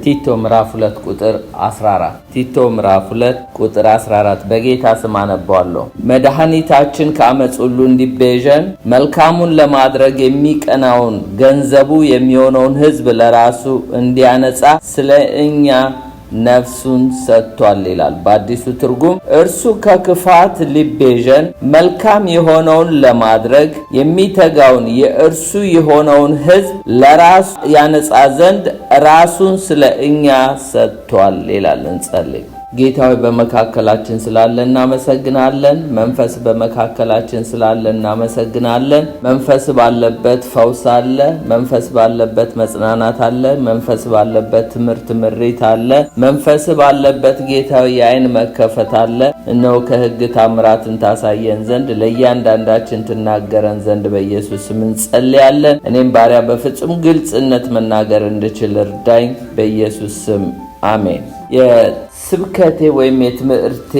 ቲቶ ምዕራፍ 2 ቁጥር 14 ቲቶ ምዕራፍ 2 ቁጥር 14 በጌታ ስም አነባዋለሁ። መድኃኒታችን ከአመፅ ሁሉ እንዲቤዠን መልካሙን ለማድረግ የሚቀናውን ገንዘቡ የሚሆነውን ሕዝብ ለራሱ እንዲያነጻ ስለ እኛ ነፍሱን ሰጥቷል ይላል። በአዲሱ ትርጉም እርሱ ከክፋት ሊቤዠን መልካም የሆነውን ለማድረግ የሚተጋውን የእርሱ የሆነውን ሕዝብ ለራሱ ያነጻ ዘንድ ራሱን ስለ እኛ ሰጥቷል ይላል። እንጸልይ። ጌታ ሆይ በመካከላችን ስላለ እናመሰግናለን። መንፈስ በመካከላችን ስላለ እናመሰግናለን። መንፈስ ባለበት ፈውስ አለ። መንፈስ ባለበት መጽናናት አለ። መንፈስ ባለበት ትምህርት ምሪት አለ። መንፈስ ባለበት ጌታ ሆይ የዓይን መከፈት አለ። እነሆ ከሕግ ታምራትን ታሳየን ዘንድ ለእያንዳንዳችን ትናገረን ዘንድ በኢየሱስ ስም እንጸልያለን። እኔም ባሪያ በፍጹም ግልጽነት መናገር እንድችል እርዳኝ በኢየሱስ ስም አሜን። የስብከቴ ወይም የትምህርቴ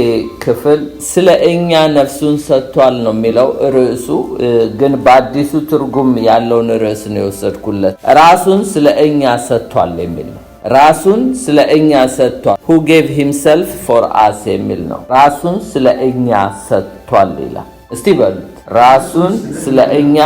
ክፍል ስለ እኛ ነፍሱን ሰጥቷል ነው የሚለው ርዕሱ። ግን በአዲሱ ትርጉም ያለውን ርዕስ ነው የወሰድኩለት። ራሱን ስለ እኛ ሰጥቷል የሚል ነው። ራሱን ስለ እኛ ሰጥቷል። who gave himself for us የሚል ነው። ራሱን ስለ እኛ ሰጥቷል ይላል። እስቲ በሉት፣ ራሱን ስለ እኛ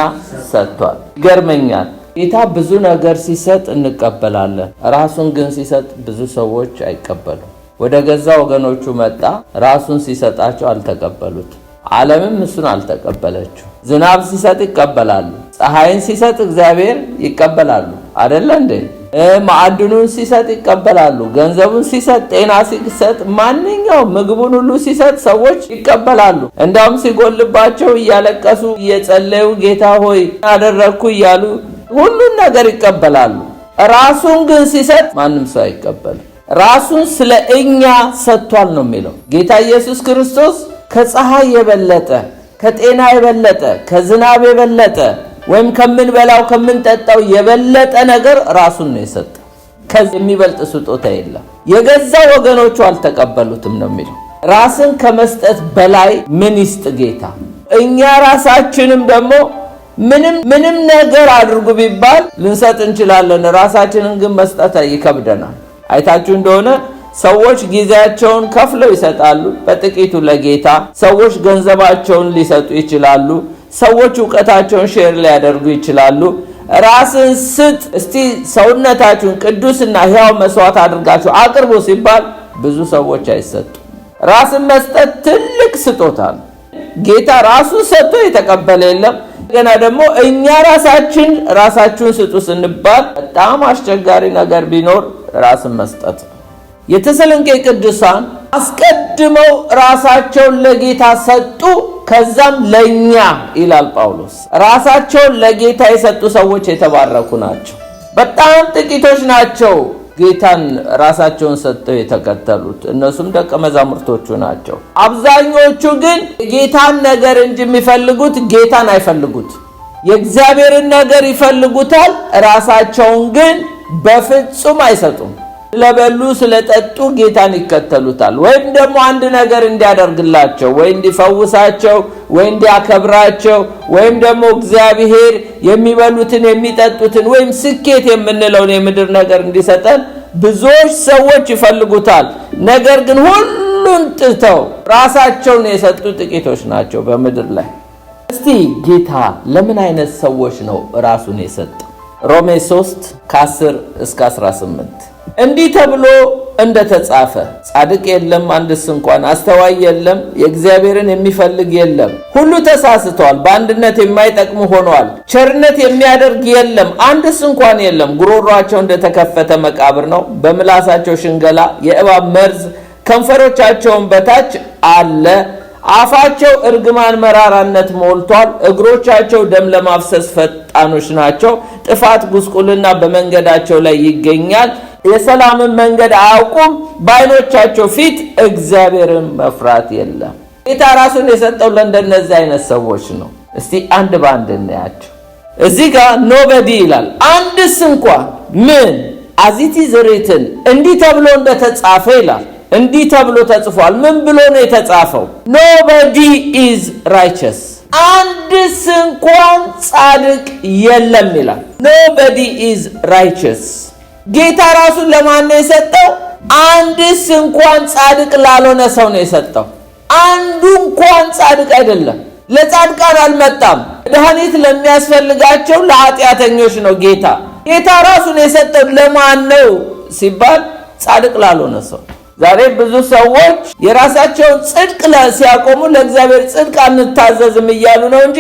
ሰጥቷል። ይገርመኛል። ጌታ ብዙ ነገር ሲሰጥ እንቀበላለን። ራሱን ግን ሲሰጥ ብዙ ሰዎች አይቀበሉም። ወደ ገዛ ወገኖቹ መጣ። ራሱን ሲሰጣቸው አልተቀበሉት። ዓለምም እሱን አልተቀበለችው። ዝናብ ሲሰጥ ይቀበላሉ። ፀሐይን ሲሰጥ እግዚአብሔር ይቀበላሉ። አይደለ እንዴ? ማዕድኑን ሲሰጥ ይቀበላሉ። ገንዘቡን ሲሰጥ፣ ጤና ሲሰጥ፣ ማንኛውም ምግቡን ሁሉ ሲሰጥ ሰዎች ይቀበላሉ። እንዳውም ሲጎልባቸው እያለቀሱ እየጸለዩ ጌታ ሆይ አደረግኩ እያሉ ሁሉን ነገር ይቀበላሉ። ራሱን ግን ሲሰጥ ማንም ሰው አይቀበልም። ራሱን ስለ እኛ ሰጥቷል ነው የሚለው። ጌታ ኢየሱስ ክርስቶስ ከፀሐይ የበለጠ፣ ከጤና የበለጠ፣ ከዝናብ የበለጠ ወይም ከምንበላው ከምንጠጣው የበለጠ ነገር ራሱን ነው የሰጠው። ከዚህ የሚበልጥ ስጦታ የለም። የገዛ ወገኖቹ አልተቀበሉትም ነው የሚለው። ራስን ከመስጠት በላይ ምን ይስጥ ጌታ? እኛ ራሳችንም ደግሞ ምንም ነገር አድርጉ ቢባል ልንሰጥ እንችላለን። ራሳችንን ግን መስጠት ይከብደናል። አይታችሁ እንደሆነ ሰዎች ጊዜያቸውን ከፍለው ይሰጣሉ በጥቂቱ ለጌታ። ሰዎች ገንዘባቸውን ሊሰጡ ይችላሉ። ሰዎች ዕውቀታቸውን ሼር ሊያደርጉ ይችላሉ። ራስን ስጥ፣ እስቲ ሰውነታችሁን ቅዱስና ሕያው መስዋዕት አድርጋችሁ አቅርቡ ሲባል ብዙ ሰዎች አይሰጡም። ራስን መስጠት ትልቅ ስጦታ ነው። ጌታ ራሱን ሰጥቶ የተቀበለ የለም። ገና ደግሞ እኛ ራሳችሁን ስጡ ስንባል በጣም አስቸጋሪ ነገር ቢኖር ራስን መስጠት ነው። የተሰሎንቄ ቅዱሳን አስቀድመው ራሳቸውን ለጌታ ሰጡ፣ ከዛም ለኛ ይላል ጳውሎስ። ራሳቸውን ለጌታ የሰጡ ሰዎች የተባረኩ ናቸው። በጣም ጥቂቶች ናቸው ጌታን ራሳቸውን ሰጥተው የተከተሉት። እነሱም ደቀ መዛሙርቶቹ ናቸው። አብዛኞቹ ግን የጌታን ነገር እንጂ የሚፈልጉት ጌታን አይፈልጉት። የእግዚአብሔርን ነገር ይፈልጉታል፣ ራሳቸውን ግን በፍጹም አይሰጡም። ስለበሉ ስለጠጡ ጌታን ይከተሉታል። ወይም ደግሞ አንድ ነገር እንዲያደርግላቸው ወይ እንዲፈውሳቸው ወይ እንዲያከብራቸው ወይም ደግሞ እግዚአብሔር የሚበሉትን የሚጠጡትን ወይም ስኬት የምንለውን የምድር ነገር እንዲሰጠን ብዙዎች ሰዎች ይፈልጉታል። ነገር ግን ሁሉን ጥተው ራሳቸውን የሰጡ ጥቂቶች ናቸው በምድር ላይ። እስቲ ጌታ ለምን አይነት ሰዎች ነው ራሱን የሰጠው? ሮሜ 3 ከ10 እስከ 18 እንዲህ ተብሎ እንደተጻፈ ጻድቅ የለም አንድስ እንኳን፣ አስተዋይ የለም፣ የእግዚአብሔርን የሚፈልግ የለም። ሁሉ ተሳስተዋል፣ በአንድነት የማይጠቅሙ ሆነዋል። ቸርነት የሚያደርግ የለም አንድስ እንኳን የለም። ጉሮሯቸው እንደተከፈተ መቃብር ነው፣ በምላሳቸው ሽንገላ የእባብ መርዝ ከንፈሮቻቸውን በታች አለ። አፋቸው እርግማን መራራነት ሞልቷል። እግሮቻቸው ደም ለማፍሰስ ፈጣኖች ናቸው። ጥፋት ጉስቁልና በመንገዳቸው ላይ ይገኛል። የሰላምን መንገድ አያውቁም። በዓይኖቻቸው ፊት እግዚአብሔርን መፍራት የለም። ጌታ ራሱን የሰጠው ለእንደነዚህ አይነት ሰዎች ነው። እስቲ አንድ ባንድ እናያቸው። እዚህ ጋር ኖበዲ ይላል። አንድስ እንኳን ምን አዚቲ ዝሬትን እንዲህ ተብሎ እንደተጻፈ ይላል። እንዲህ ተብሎ ተጽፏል። ምን ብሎ ነው የተጻፈው? nobody is righteous አንድስ እንኳን ጻድቅ የለም ይላል። nobody is righteous ጌታ ራሱን ለማን ነው የሰጠው? አንድስ እንኳን ጻድቅ ላልሆነ ሰው ነው የሰጠው። አንዱ እንኳን ጻድቅ አይደለም። ለጻድቃን አልመጣም። መድኃኒት ለሚያስፈልጋቸው ለኃጢአተኞች ነው ጌታ ራሱን የሰጠው ለማን ነው ሲባል ጻድቅ ላልሆነ ሰው። ዛሬ ብዙ ሰዎች የራሳቸውን ጽድቅ ሲያቆሙ ለእግዚአብሔር ጽድቅ አንታዘዝም እያሉ ነው እንጂ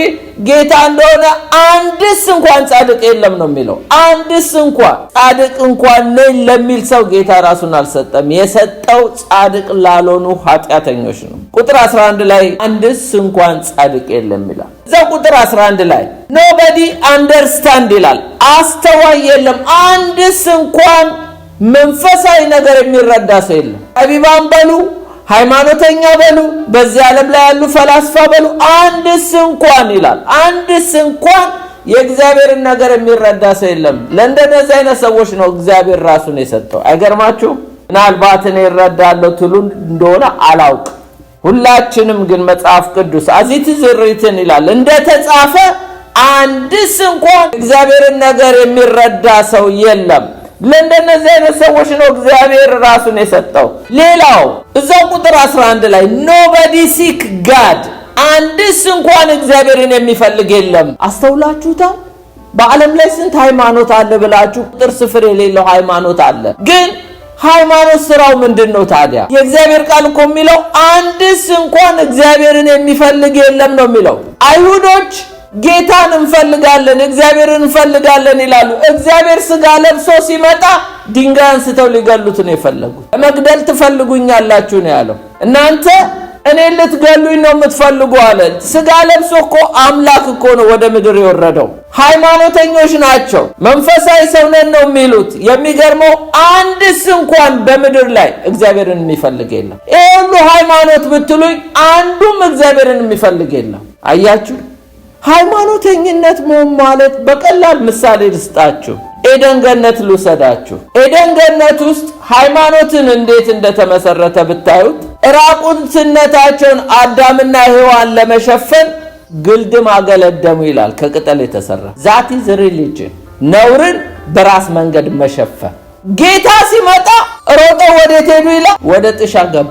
ጌታ እንደሆነ አንድስ እንኳን ጻድቅ የለም ነው የሚለው። አንድስ እንኳን ጻድቅ እንኳን ነኝ ለሚል ሰው ጌታ ራሱን አልሰጠም። የሰጠው ጻድቅ ላልሆኑ ኃጢአተኞች ነው። ቁጥር 11 ላይ አንድስ እንኳን ጻድቅ የለም ይላል። እዛው ቁጥር 11 ላይ nobody understand ይላል። አስተዋይ የለም። አንድስ እንኳን መንፈሳዊ ነገር የሚረዳ ሰው የለም። ጠቢባን በሉ፣ ሃይማኖተኛ በሉ፣ በዚህ ዓለም ላይ ያሉ ፈላስፋ በሉ፣ አንድስ እንኳን ይላል። አንድስ እንኳን የእግዚአብሔርን ነገር የሚረዳ ሰው የለም። ለእንደነዚህ አይነት ሰዎች ነው እግዚአብሔር ራሱን የሰጠው። አይገርማችሁ? ምናልባት እኔ እረዳለሁ ትሉ እንደሆነ አላውቅ። ሁላችንም ግን መጽሐፍ ቅዱስ አዚት ዝሪትን ይላል እንደተጻፈ አንድስ እንኳን እግዚአብሔርን ነገር የሚረዳ ሰው የለም። ለእንደነዚህ አይነት ሰዎች ነው እግዚአብሔር ራሱን የሰጠው። ሌላው እዛው ቁጥር 11 ላይ nobody seek God አንድስ እንኳን እግዚአብሔርን የሚፈልግ የለም። አስተውላችሁታል? በዓለም ላይ ስንት ሃይማኖት አለ ብላችሁ ቁጥር ስፍር የሌለው ሃይማኖት አለ። ግን ሃይማኖት ስራው ምንድነው ታዲያ? የእግዚአብሔር ቃል እኮ የሚለው አንድስ እንኳን እግዚአብሔርን የሚፈልግ የለም ነው የሚለው። አይሁዶች ጌታን እንፈልጋለን እግዚአብሔርን እንፈልጋለን ይላሉ። እግዚአብሔር ስጋ ለብሶ ሲመጣ ድንጋይ አንስተው ሊገሉት ነው የፈለጉት። መግደል ትፈልጉኛላችሁ ነው ያለው። እናንተ እኔ ልትገሉኝ ነው የምትፈልጉ አለ። ስጋ ለብሶ እኮ አምላክ እኮ ነው ወደ ምድር የወረደው። ሃይማኖተኞች ናቸው፣ መንፈሳዊ ሰው ነን ነው የሚሉት። የሚገርመው አንድስ እንኳን በምድር ላይ እግዚአብሔርን የሚፈልግ የለም። ይሄ ሁሉ ሃይማኖት ብትሉኝ አንዱም እግዚአብሔርን የሚፈልግ የለም። አያችሁ? ሃይማኖተኝነት ማለት በቀላል ምሳሌ ልስጣችሁ። ኤደን ገነት ልውሰዳችሁ። ኤደን ገነት ውስጥ ሃይማኖትን እንዴት እንደተመሰረተ ብታዩት ራቁትነታቸውን አዳምና ሔዋን ለመሸፈን ግልድም አገለደሙ ይላል። ከቅጠል የተሰራ ዛቲ ሪሊጅን ነውርን በራስ መንገድ መሸፈን። ጌታ ሲመጣ ሮጠው ወዴት ሄዱ ይላል? ወደ ጥሻ ገቡ።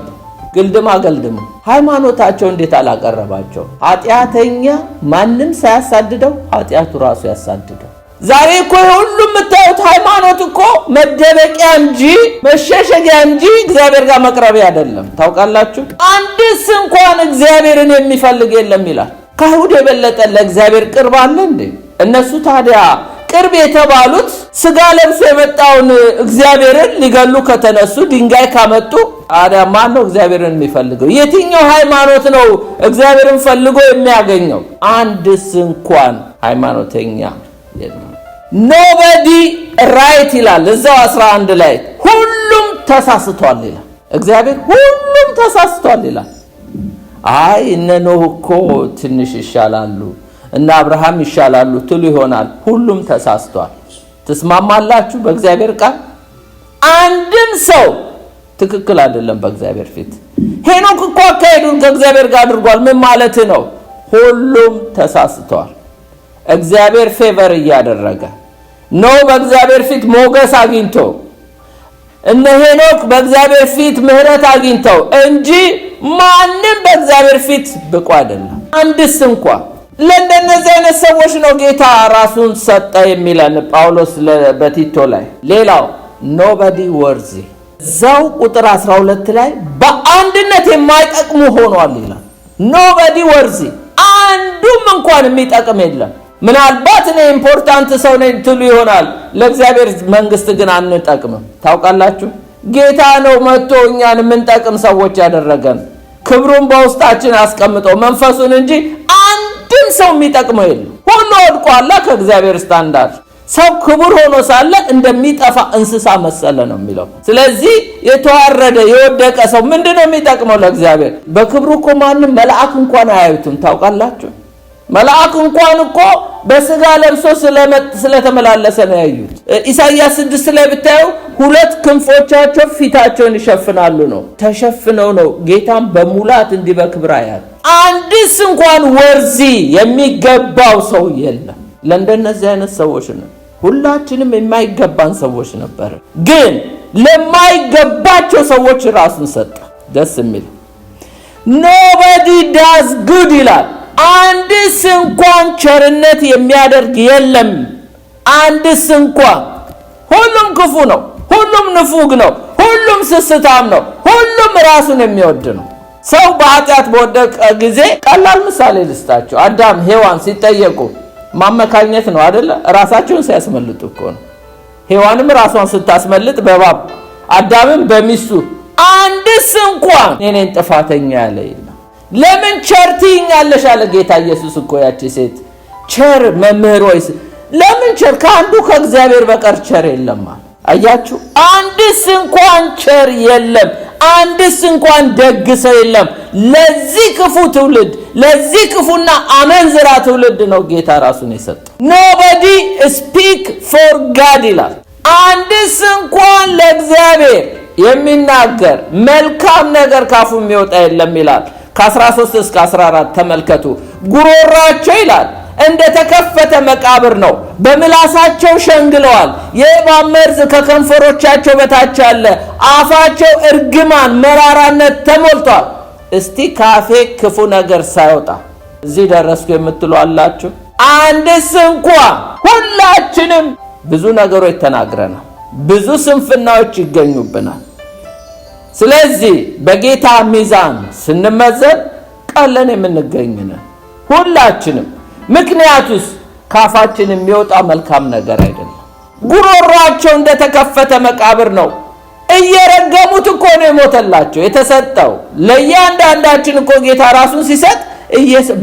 ግልድም አገልድሙ። ሃይማኖታቸው እንዴት አላቀረባቸው? ኃጢአተኛ ማንም ሳያሳድደው ኃጢአቱ ራሱ ያሳድደው። ዛሬ እኮ ሁሉም የምታዩት ሃይማኖት እኮ መደበቂያ እንጂ መሸሸጊያ እንጂ እግዚአብሔር ጋር መቅረቢያ አይደለም። ታውቃላችሁ? አንድስ እንኳን እግዚአብሔርን የሚፈልግ የለም ይላል። ከአይሁድ የበለጠ ለእግዚአብሔር ቅርብ አለ እንዴ? እነሱ ታዲያ ቅርብ የተባሉት ስጋ ለብሶ የመጣውን እግዚአብሔርን ሊገሉ ከተነሱ ድንጋይ ካመጡ ታዲያ ማን ነው እግዚአብሔርን የሚፈልገው? የትኛው ሃይማኖት ነው እግዚአብሔርን ፈልጎ የሚያገኘው? አንድስ እንኳን ሃይማኖተኛ የለም። nobody right ይላል እዛው 11 ላይ ሁሉም ተሳስቷል ይላል። እግዚአብሔር ሁሉም ተሳስቷል ይላል። አይ እነ ኖህ እኮ ትንሽ ይሻላሉ እና አብርሃም ይሻላሉ ትሉ ይሆናል። ሁሉም ተሳስቷል። ትስማማላችሁ? በእግዚአብሔር ቃል አንድም ሰው ትክክል አይደለም በእግዚአብሔር ፊት። ሄኖክ እኮ አካሄዱን ከእግዚአብሔር ጋር አድርጓል። ምን ማለት ነው? ሁሉም ተሳስተዋል። እግዚአብሔር ፌቨር እያደረገ ነው በእግዚአብሔር ፊት ሞገስ አግኝቶ እነ ሄኖክ በእግዚአብሔር ፊት ምህረት አግኝተው እንጂ ማንም በእግዚአብሔር ፊት ብቁ አይደለም አንድስ እንኳን። ለእንደነዚህ አይነት ሰዎች ነው ጌታ ራሱን ሰጠ የሚለን ጳውሎስ በቲቶ ላይ። ሌላው nobody worthy እዛው ቁጥር 12 ላይ በአንድነት የማይጠቅሙ ሆኗል ይላል። nobody worthy አንዱም እንኳን የሚጠቅም የለም። ምናልባት እኔ ኢምፖርታንት ሰው ነኝ ትሉ ይሆናል። ለእግዚአብሔር መንግስት ግን አንጠቅምም። ታውቃላችሁ? ጌታ ነው መጥቶ እኛን የምንጠቅም ሰዎች ያደረገን። ክብሩን በውስጣችን አስቀምጠው መንፈሱን እንጂ አንድም ሰው የሚጠቅመው የለም። ሁሉ ወድቋል ከእግዚአብሔር ስታንዳርድ። ሰው ክቡር ሆኖ ሳለ እንደሚጠፋ እንስሳ መሰለ ነው የሚለው። ስለዚህ የተዋረደ የወደቀ ሰው ምንድነው የሚጠቅመው ለእግዚአብሔር? በክብሩ እኮ ማንም መልአክ እንኳን አያዩትም። ታውቃላችሁ? መልአክ እንኳን እኮ በስጋ ለብሶ ስለተመላለሰ ነው ያዩት። ኢሳይያስ 6 ላይ ብታዩ ሁለት ክንፎቻቸው ፊታቸውን ይሸፍናሉ ነው። ተሸፍነው ነው ጌታን በሙላት እንዲህ በክብር ያያል። አንድስ እንኳን ወርዚ የሚገባው ሰው የለም። ለእንደነዚህ አይነት ሰዎች ነው ሁላችንም የማይገባን ሰዎች ነበር፣ ግን ለማይገባቸው ሰዎች ራሱን ሰጠ። ደስ የሚል nobody does good ይላል። አንድስ እንኳን ቸርነት የሚያደርግ የለም። አንድስ እንኳን። ሁሉም ክፉ ነው፣ ሁሉም ንፉግ ነው፣ ሁሉም ስስታም ነው፣ ሁሉም ራሱን የሚወድ ነው። ሰው በኃጢአት በወደቀ ጊዜ ቀላል ምሳሌ ልስጣቸው። አዳም ሔዋን ሲጠየቁ ማመካኘት ነው አይደለ? ራሳቸውን ሲያስመልጡ እኮ ነው። ሔዋንም ራሷን ስታስመልጥ በእባብ አዳምም በሚስቱ አንድስ እንኳን እኔን ጥፋተኛ ያለ የለም። ለምን ቸር ትይኛለሽ አለ ጌታ ኢየሱስ እኮ ያቺ ሴት ቸር መምህር ወይስ ለምን ቸር? ከአንዱ ከእግዚአብሔር በቀር ቸር የለም አለ። አያችሁ፣ አንድስ እንኳን ቸር የለም፣ አንድስ እንኳን ደግ ሰው የለም። ለዚህ ክፉ ትውልድ፣ ለዚህ ክፉና አመንዝራ ትውልድ ነው ጌታ ራሱን የሰጠው። nobody speak for God ይላል። አንድስ እንኳን ለእግዚአብሔር የሚናገር መልካም ነገር ካፉ የሚወጣ የለም ይላል። ከ13 እስከ 14 ተመልከቱ። ጉሮራቸው ይላል እንደ ተከፈተ መቃብር ነው፣ በምላሳቸው ሸንግለዋል፣ የእባብ መርዝ ከከንፈሮቻቸው በታች አለ፣ አፋቸው እርግማን መራራነት ተሞልቷል። እስቲ ካፌ ክፉ ነገር ሳይወጣ እዚህ ደረስኩ የምትሉ አላችሁ? አንድስ እንኳን። ሁላችንም ብዙ ነገሮች ተናግረናል፣ ብዙ ስንፍናዎች ይገኙብናል። ስለዚህ በጌታ ሚዛን ስንመዘን ቀለን የምንገኝነን ሁላችንም። ምክንያቱስ ካፋችን የሚወጣ መልካም ነገር አይደለም። ጉሮሯቸው እንደተከፈተ መቃብር ነው። እየረገሙት እኮ ነው የሞተላቸው የተሰጠው። ለእያንዳንዳችን እኮ ጌታ ራሱን ሲሰጥ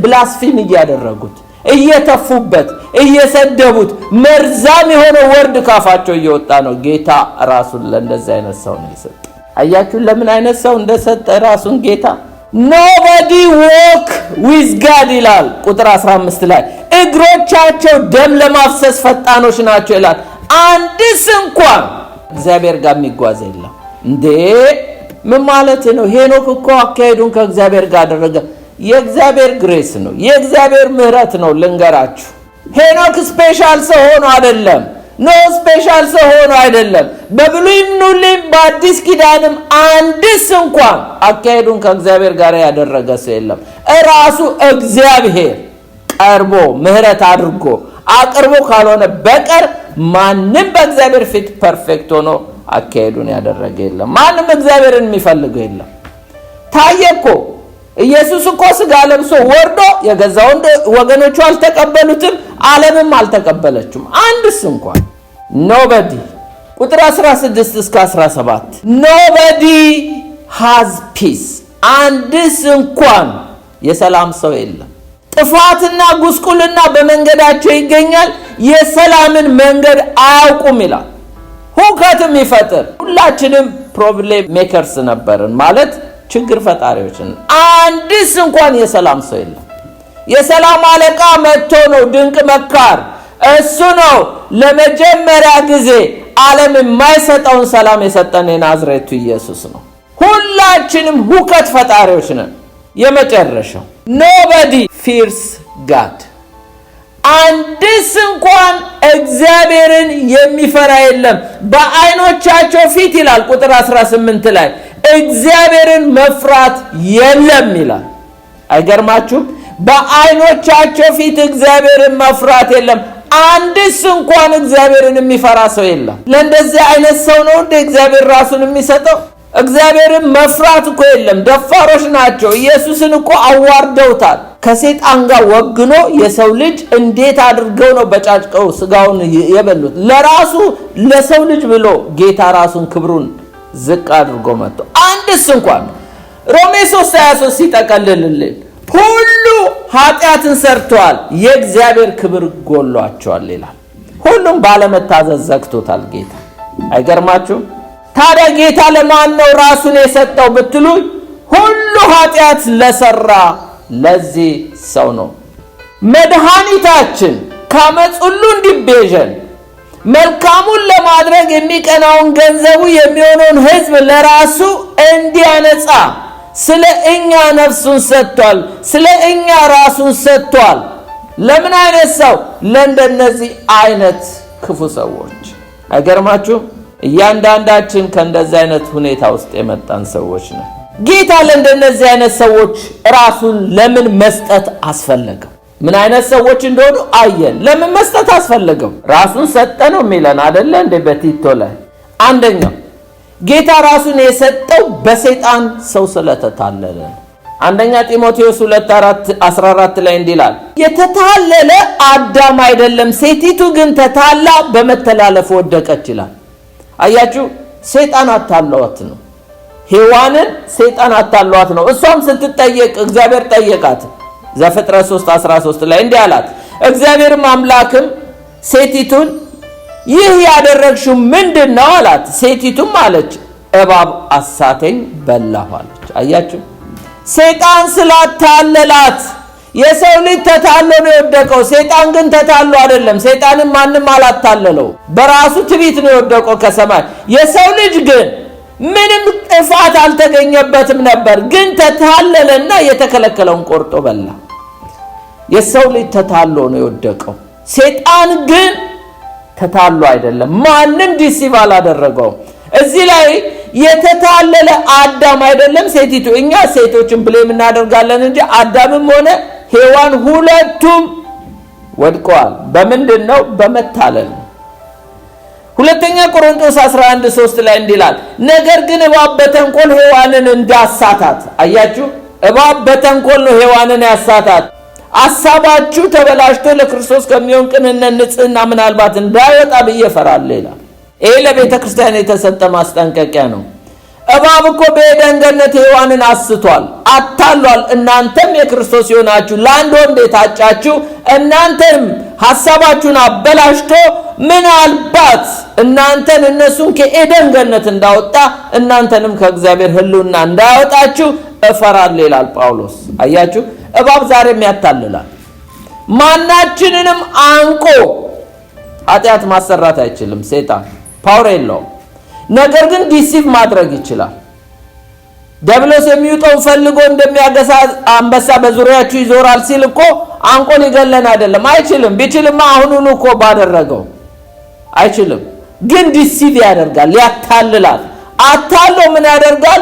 ብላስፊም እያደረጉት፣ እየተፉበት፣ እየሰደቡት መርዛም የሆነ ወርድ ካፋቸው እየወጣ ነው። ጌታ ራሱን ለእንደዚህ አይነት ሰው ነው የሰጠው። አያችሁ ለምን አይነት ሰው እንደሰጠ ራሱን ጌታ። nobody walk with God ይላል ቁጥር 15 ላይ። እግሮቻቸው ደም ለማፍሰስ ፈጣኖች ናቸው ይላል። አንድስ እንኳን እግዚአብሔር ጋር የሚጓዝ የለም። እንዴ ምን ማለት ነው? ሄኖክ እኮ አካሄዱን ከእግዚአብሔር ጋር አደረገ። የእግዚአብሔር ግሬስ ነው፣ የእግዚአብሔር ምህረት ነው። ልንገራችሁ፣ ሄኖክ ስፔሻል ሰው ሆኖ አይደለም። ስፔሻል ሰው ሆኖ አይደለም። በብሉይም ኑልም በአዲስ ኪዳንም አንድስ እንኳን አካሄዱን ከእግዚአብሔር ጋር ያደረገ ሰው የለም። እራሱ እግዚአብሔር ቀርቦ ምህረት አድርጎ አቅርቦ ካልሆነ በቀር ማንም በእግዚአብሔር ፊት ፐርፌክት ሆኖ አካሄዱን ያደረገ የለም። ማንም እግዚአብሔርን የሚፈልገው የለም። ታየኮ ኢየሱስ እኮ ስጋ ለብሶ ወርዶ የገዛ ወገኖቹ አልተቀበሉትም፣ ዓለምም አልተቀበለችም። አንድስ እንኳን nobody ቁጥር 16 እስከ 17 nobody has peace አንድስ እንኳን የሰላም ሰው የለም። ጥፋትና ጉስቁልና በመንገዳቸው ይገኛል፣ የሰላምን መንገድ አያውቁም ይላል። ሁከትም ይፈጥር። ሁላችንም ፕሮብሌም ሜከርስ ነበርን ማለት ችግር ፈጣሪዎች ነን። አንድስ እንኳን የሰላም ሰው የለም። የሰላም አለቃ መጥቶ ነው ድንቅ መካር። እሱ ነው ለመጀመሪያ ጊዜ ዓለም የማይሰጠውን ሰላም የሰጠን የናዝሬቱ ኢየሱስ ነው። ሁላችንም ሁከት ፈጣሪዎች ነን። የመጨረሻው nobody fears God አንድስ እንኳን እግዚአብሔርን የሚፈራ የለም። በዓይኖቻቸው ፊት ይላል ቁጥር 18 ላይ እግዚአብሔርን መፍራት የለም ይላል። አይገርማችሁም? በዓይኖቻቸው ፊት እግዚአብሔርን መፍራት የለም። አንድስ እንኳን እግዚአብሔርን የሚፈራ ሰው የለም። ለእንደዚህ አይነት ሰው ነው እንደ እግዚአብሔር ራሱን የሚሰጠው። እግዚአብሔርን መፍራት እኮ የለም። ደፋሮች ናቸው። ኢየሱስን እኮ አዋርደውታል። ከሰይጣን ጋር ወግኖ የሰው ልጅ እንዴት አድርገው ነው በጫጭቀው ስጋውን የበሉት? ለራሱ ለሰው ልጅ ብሎ ጌታ ራሱን ክብሩን ዝቅ አድርጎ መጥቶ አንድስ እንኳን ሮሜ 3:23 ሲጠቀልልልን ሁሉ ኃጢአትን ሰርተዋል፣ የእግዚአብሔር ክብር ጎሏቸዋል ይላል። ሁሉም ባለመታዘዝ ዘግቶታል ጌታ። አይገርማችሁም? ታዲያ ጌታ ለማን ነው ራሱን የሰጠው ብትሉ ሁሉ ኃጢአት ለሰራ ለዚህ ሰው ነው። መድኃኒታችን ከዓመፅ ሁሉ እንዲቤዠን መልካሙን ለማድረግ የሚቀናውን ገንዘቡ የሚሆነውን ሕዝብ ለራሱ እንዲያነጻ ስለ እኛ ነፍሱን ሰጥቷል፣ ስለ እኛ ራሱን ሰጥቷል። ለምን አይነት ሰው? ለእንደነዚህ አይነት ክፉ ሰዎች። አይገርማችሁ? እያንዳንዳችን ከእንደዚህ አይነት ሁኔታ ውስጥ የመጣን ሰዎች ነው። ጌታ ለእንደነዚህ አይነት ሰዎች ራሱን ለምን መስጠት አስፈለገው? ምን አይነት ሰዎች እንደሆኑ አየን። ለምን መስጠት አስፈለገው? ራሱን ሰጠ ነው የሚለን አይደለ እንደ በቲቶ ላይ። አንደኛው ጌታ ራሱን የሰጠው በሰይጣን ሰው ስለተታለለ ነው። አንደኛ ጢሞቴዎስ 2:14 ላይ እንዲህ ይላል፣ የተታለለ አዳም አይደለም፣ ሴቲቱ ግን ተታላ በመተላለፍ ወደቀች ይላል። አያችሁ፣ ሰይጣን አታለዋት ነው። ሔዋንን ሰይጣን አታለዋት ነው። እሷም ስትጠየቅ እግዚአብሔር ጠየቃት። ዘፍጥረት 3:13 ላይ እንዲህ አላት፣ እግዚአብሔርም አምላክም ሴቲቱን ይህ ያደረግሽው ምንድነው አላት። ሴቲቱም አለች እባብ አሳተኝ በላሁ አለች። አያችሁ፣ ሰይጣን ስላታለላት። የሰው ልጅ ተታሎ ነው የወደቀው። ሰይጣን ግን ተታሎ አይደለም። ሰይጣንን ማንም አላታለለው። በራሱ ትዕቢት ነው የወደቀው ከሰማይ። የሰው ልጅ ግን ምንም ጥፋት አልተገኘበትም ነበር፣ ግን ተታለለና የተከለከለውን ቆርጦ በላ። የሰው ልጅ ተታሎ ነው የወደቀው። ሰይጣን ግን ተታሎ አይደለም። ማንም ዲሲቭ አላደረገው። እዚህ ላይ የተታለለ አዳም አይደለም ሴቲቱ። እኛ ሴቶችን ብሌም እናደርጋለን እንጂ አዳምም ሆነ ሔዋን ሁለቱም ወድቀዋል። በምንድን ነው? በመታለል። ሁለተኛ ቆሮንቶስ 11:3 ላይ እንዲህ ይላል፣ ነገር ግን እባብ በተንኮል ሔዋንን እንዳሳታት። አያችሁ፣ እባብ በተንኮል ነው ሔዋንን ያሳታት። አሳባችሁ ተበላሽቶ ለክርስቶስ ከሚሆን ቅንነት ንጽሕና ምናልባት እንዳይወጣ ብዬ እፈራለሁ ይላል። ይሄ ለቤተ ክርስቲያን የተሰጠ ማስጠንቀቂያ ነው። እባብ እኮ በኤደን ገነት ሔዋንን አስቷል፣ አታሏል። እናንተም የክርስቶስ የሆናችሁ ለአንድ ወንድ የታጫችሁ እናንተም ሐሳባችሁን አበላሽቶ ምናልባት እናንተን እነሱን ከኤደን ገነት እንዳወጣ እናንተንም ከእግዚአብሔር ሕልውና እንዳያወጣችሁ እፈራለሁ ይላል ጳውሎስ። አያችሁ፣ እባብ ዛሬም ያታልላል። ማናችንንም አንቆ ኃጢአት ማሰራት አይችልም። ሰይጣን ፓወር የለውም። ነገር ግን ዲሲቭ ማድረግ ይችላል። ዲያብሎስ የሚውጠውን ፈልጎ እንደሚያገሳ አንበሳ በዙሪያችሁ ይዞራል ሲል እኮ አንቆ ሊገለን አይደለም። አይችልም። ቢችልማ አሁኑኑ እኮ ባደረገው። አይችልም። ግን ዲሲቭ ያደርጋል፣ ያታልላል። አታሎ ምን ያደርጋል?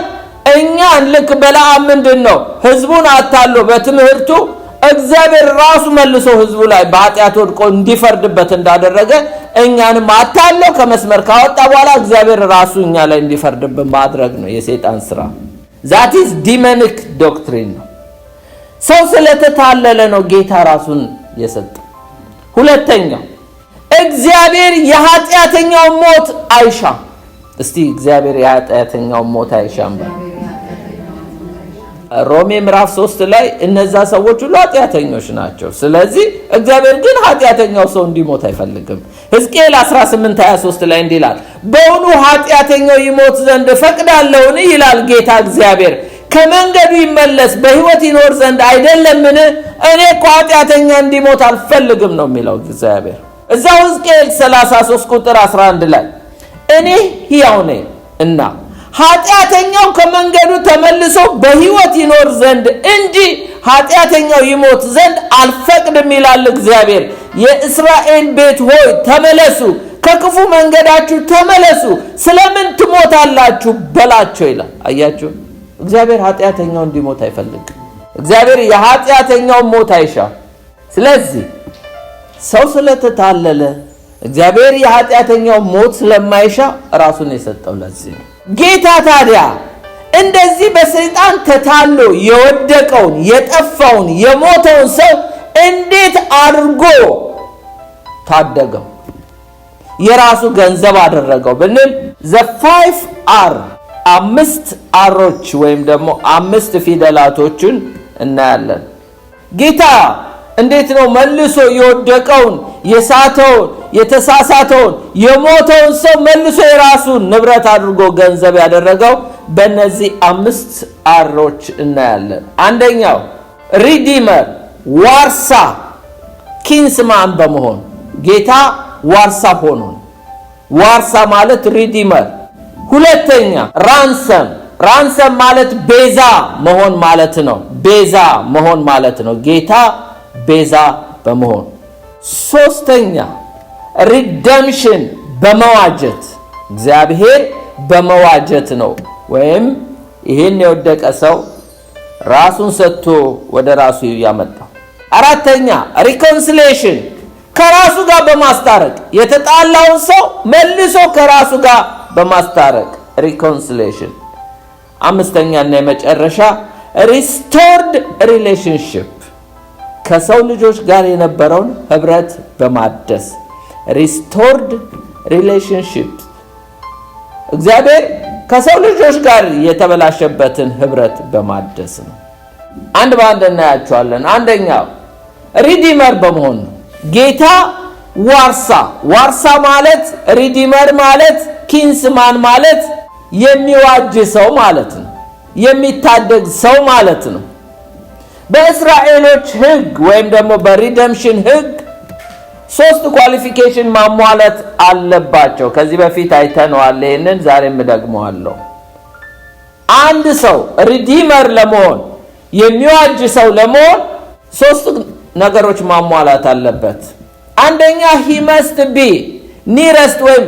እኛን ልክ በለዓም ምንድን ነው ህዝቡን አታሎ በትምህርቱ እግዚአብሔር ራሱ መልሶ ህዝቡ ላይ በኃጢአት ወድቆ እንዲፈርድበት እንዳደረገ እኛንም አታሎ ከመስመር ካወጣ በኋላ እግዚአብሔር ራሱ እኛ ላይ እንዲፈርድብን ማድረግ ነው የሰይጣን ስራ። that is demonic doctrine ነው። ሰው ስለተታለለ ነው ጌታ ራሱን የሰጠው። ሁለተኛው እግዚአብሔር የኃጢአተኛው ሞት አይሻም። እስቲ እግዚአብሔር የኃጢአተኛው ሞት አይሻም። ሮሜ ምዕራፍ 3 ላይ እነዛ ሰዎች ሁሉ ኃጢአተኞች ናቸው። ስለዚህ እግዚአብሔር ግን ኃጢአተኛው ሰው እንዲሞት አይፈልግም። ሕዝቅኤል 18:23 ላይ እንዲህ ይላል፣ በእውኑ ኃጢአተኛው ይሞት ዘንድ እፈቅዳለሁን ይላል ጌታ እግዚአብሔር፣ ከመንገዱ ይመለስ በሕይወት ይኖር ዘንድ አይደለምን? እኔ እኮ ኃጢአተኛ እንዲሞት አልፈልግም ነው የሚለው እግዚአብሔር። እዛው ሕዝቅኤል 33:11 ላይ እኔ ሕያው ነኝ እና ኃጢአተኛው ከመንገዱ ተመልሶ በሕይወት ይኖር ዘንድ እንጂ ኃጢአተኛው ይሞት ዘንድ አልፈቅድም ይላል እግዚአብሔር። የእስራኤል ቤት ሆይ ተመለሱ፣ ከክፉ መንገዳችሁ ተመለሱ፣ ስለምን ትሞታላችሁ በላቸው ይላል። አያችሁ፣ እግዚአብሔር ኃጢአተኛው እንዲሞት አይፈልግም። እግዚአብሔር የኃጢአተኛው ሞት አይሻም። ስለዚህ ሰው ስለተታለለ እግዚአብሔር የኃጢአተኛው ሞት ስለማይሻ ራሱን የሰጠው ለዚህ ነው። ጌታ ታዲያ እንደዚህ በሰይጣን ተታሎ የወደቀውን የጠፋውን የሞተውን ሰው እንዴት አድርጎ ታደገው? የራሱ ገንዘብ አደረገው ብንል ዘ5R 5 አሮች ወይም ደግሞ 5 ፊደላቶችን እናያለን። ጌታ እንዴት ነው መልሶ የወደቀውን የሳተውን የተሳሳተውን የሞተውን ሰው መልሶ የራሱን ንብረት አድርጎ ገንዘብ ያደረገው? በእነዚህ 5 አሮች እናያለን። አንደኛው ሪዲመር ዋርሳ ኪንስማን በመሆን ጌታ ዋርሳ ሆኖ፣ ዋርሳ ማለት ሪዲመር። ሁለተኛ ራንሰም ማለት ቤዛ መሆን ማለት ነው። ቤዛ መሆን ማለት ነው። ጌታ ቤዛ በመሆን። ሶስተኛ ሪደምሽን በመዋጀት እግዚአብሔር በመዋጀት ነው። ወይም ይሄን የወደቀ ሰው ራሱን ሰጥቶ ወደ ራሱ ያመጣው። አራተኛ ሪኮንሲሌሽን ከራሱ ጋር በማስታረቅ የተጣላውን ሰው መልሶ ከራሱ ጋር በማስታረቅ ሪኮንሲሌሽን። አምስተኛና የመጨረሻ ሪስቶርድ ሪሌሽንሺፕ ከሰው ልጆች ጋር የነበረውን ህብረት በማደስ ሪስቶርድ ሪሌሽንሺፕ እግዚአብሔር ከሰው ልጆች ጋር የተበላሸበትን ህብረት በማደስ ነው። አንድ በአንድ እናያቸዋለን። አንደኛው ሪዲመር በመሆን ነው። ጌታ ዋርሳ ማለት ሪዲመር ማለት ኪንስማን ማለት የሚዋጅ ሰው ማለት ነው። የሚታደግ ሰው ማለት ነው። በእስራኤሎች ህግ ወይም ደግሞ በሪደምሽን ህግ 3 ኳሊፊኬሽን ማሟላት አለባቸው። ከዚህ በፊት አይተነዋል። ይሄንን ዛሬም ደግመዋለሁ። አንድ ሰው ሪዲመር ለመሆን የሚዋጅ ሰው ለመሆን 3 ነገሮች ማሟላት አለበት። አንደኛ he must be nearest ወይም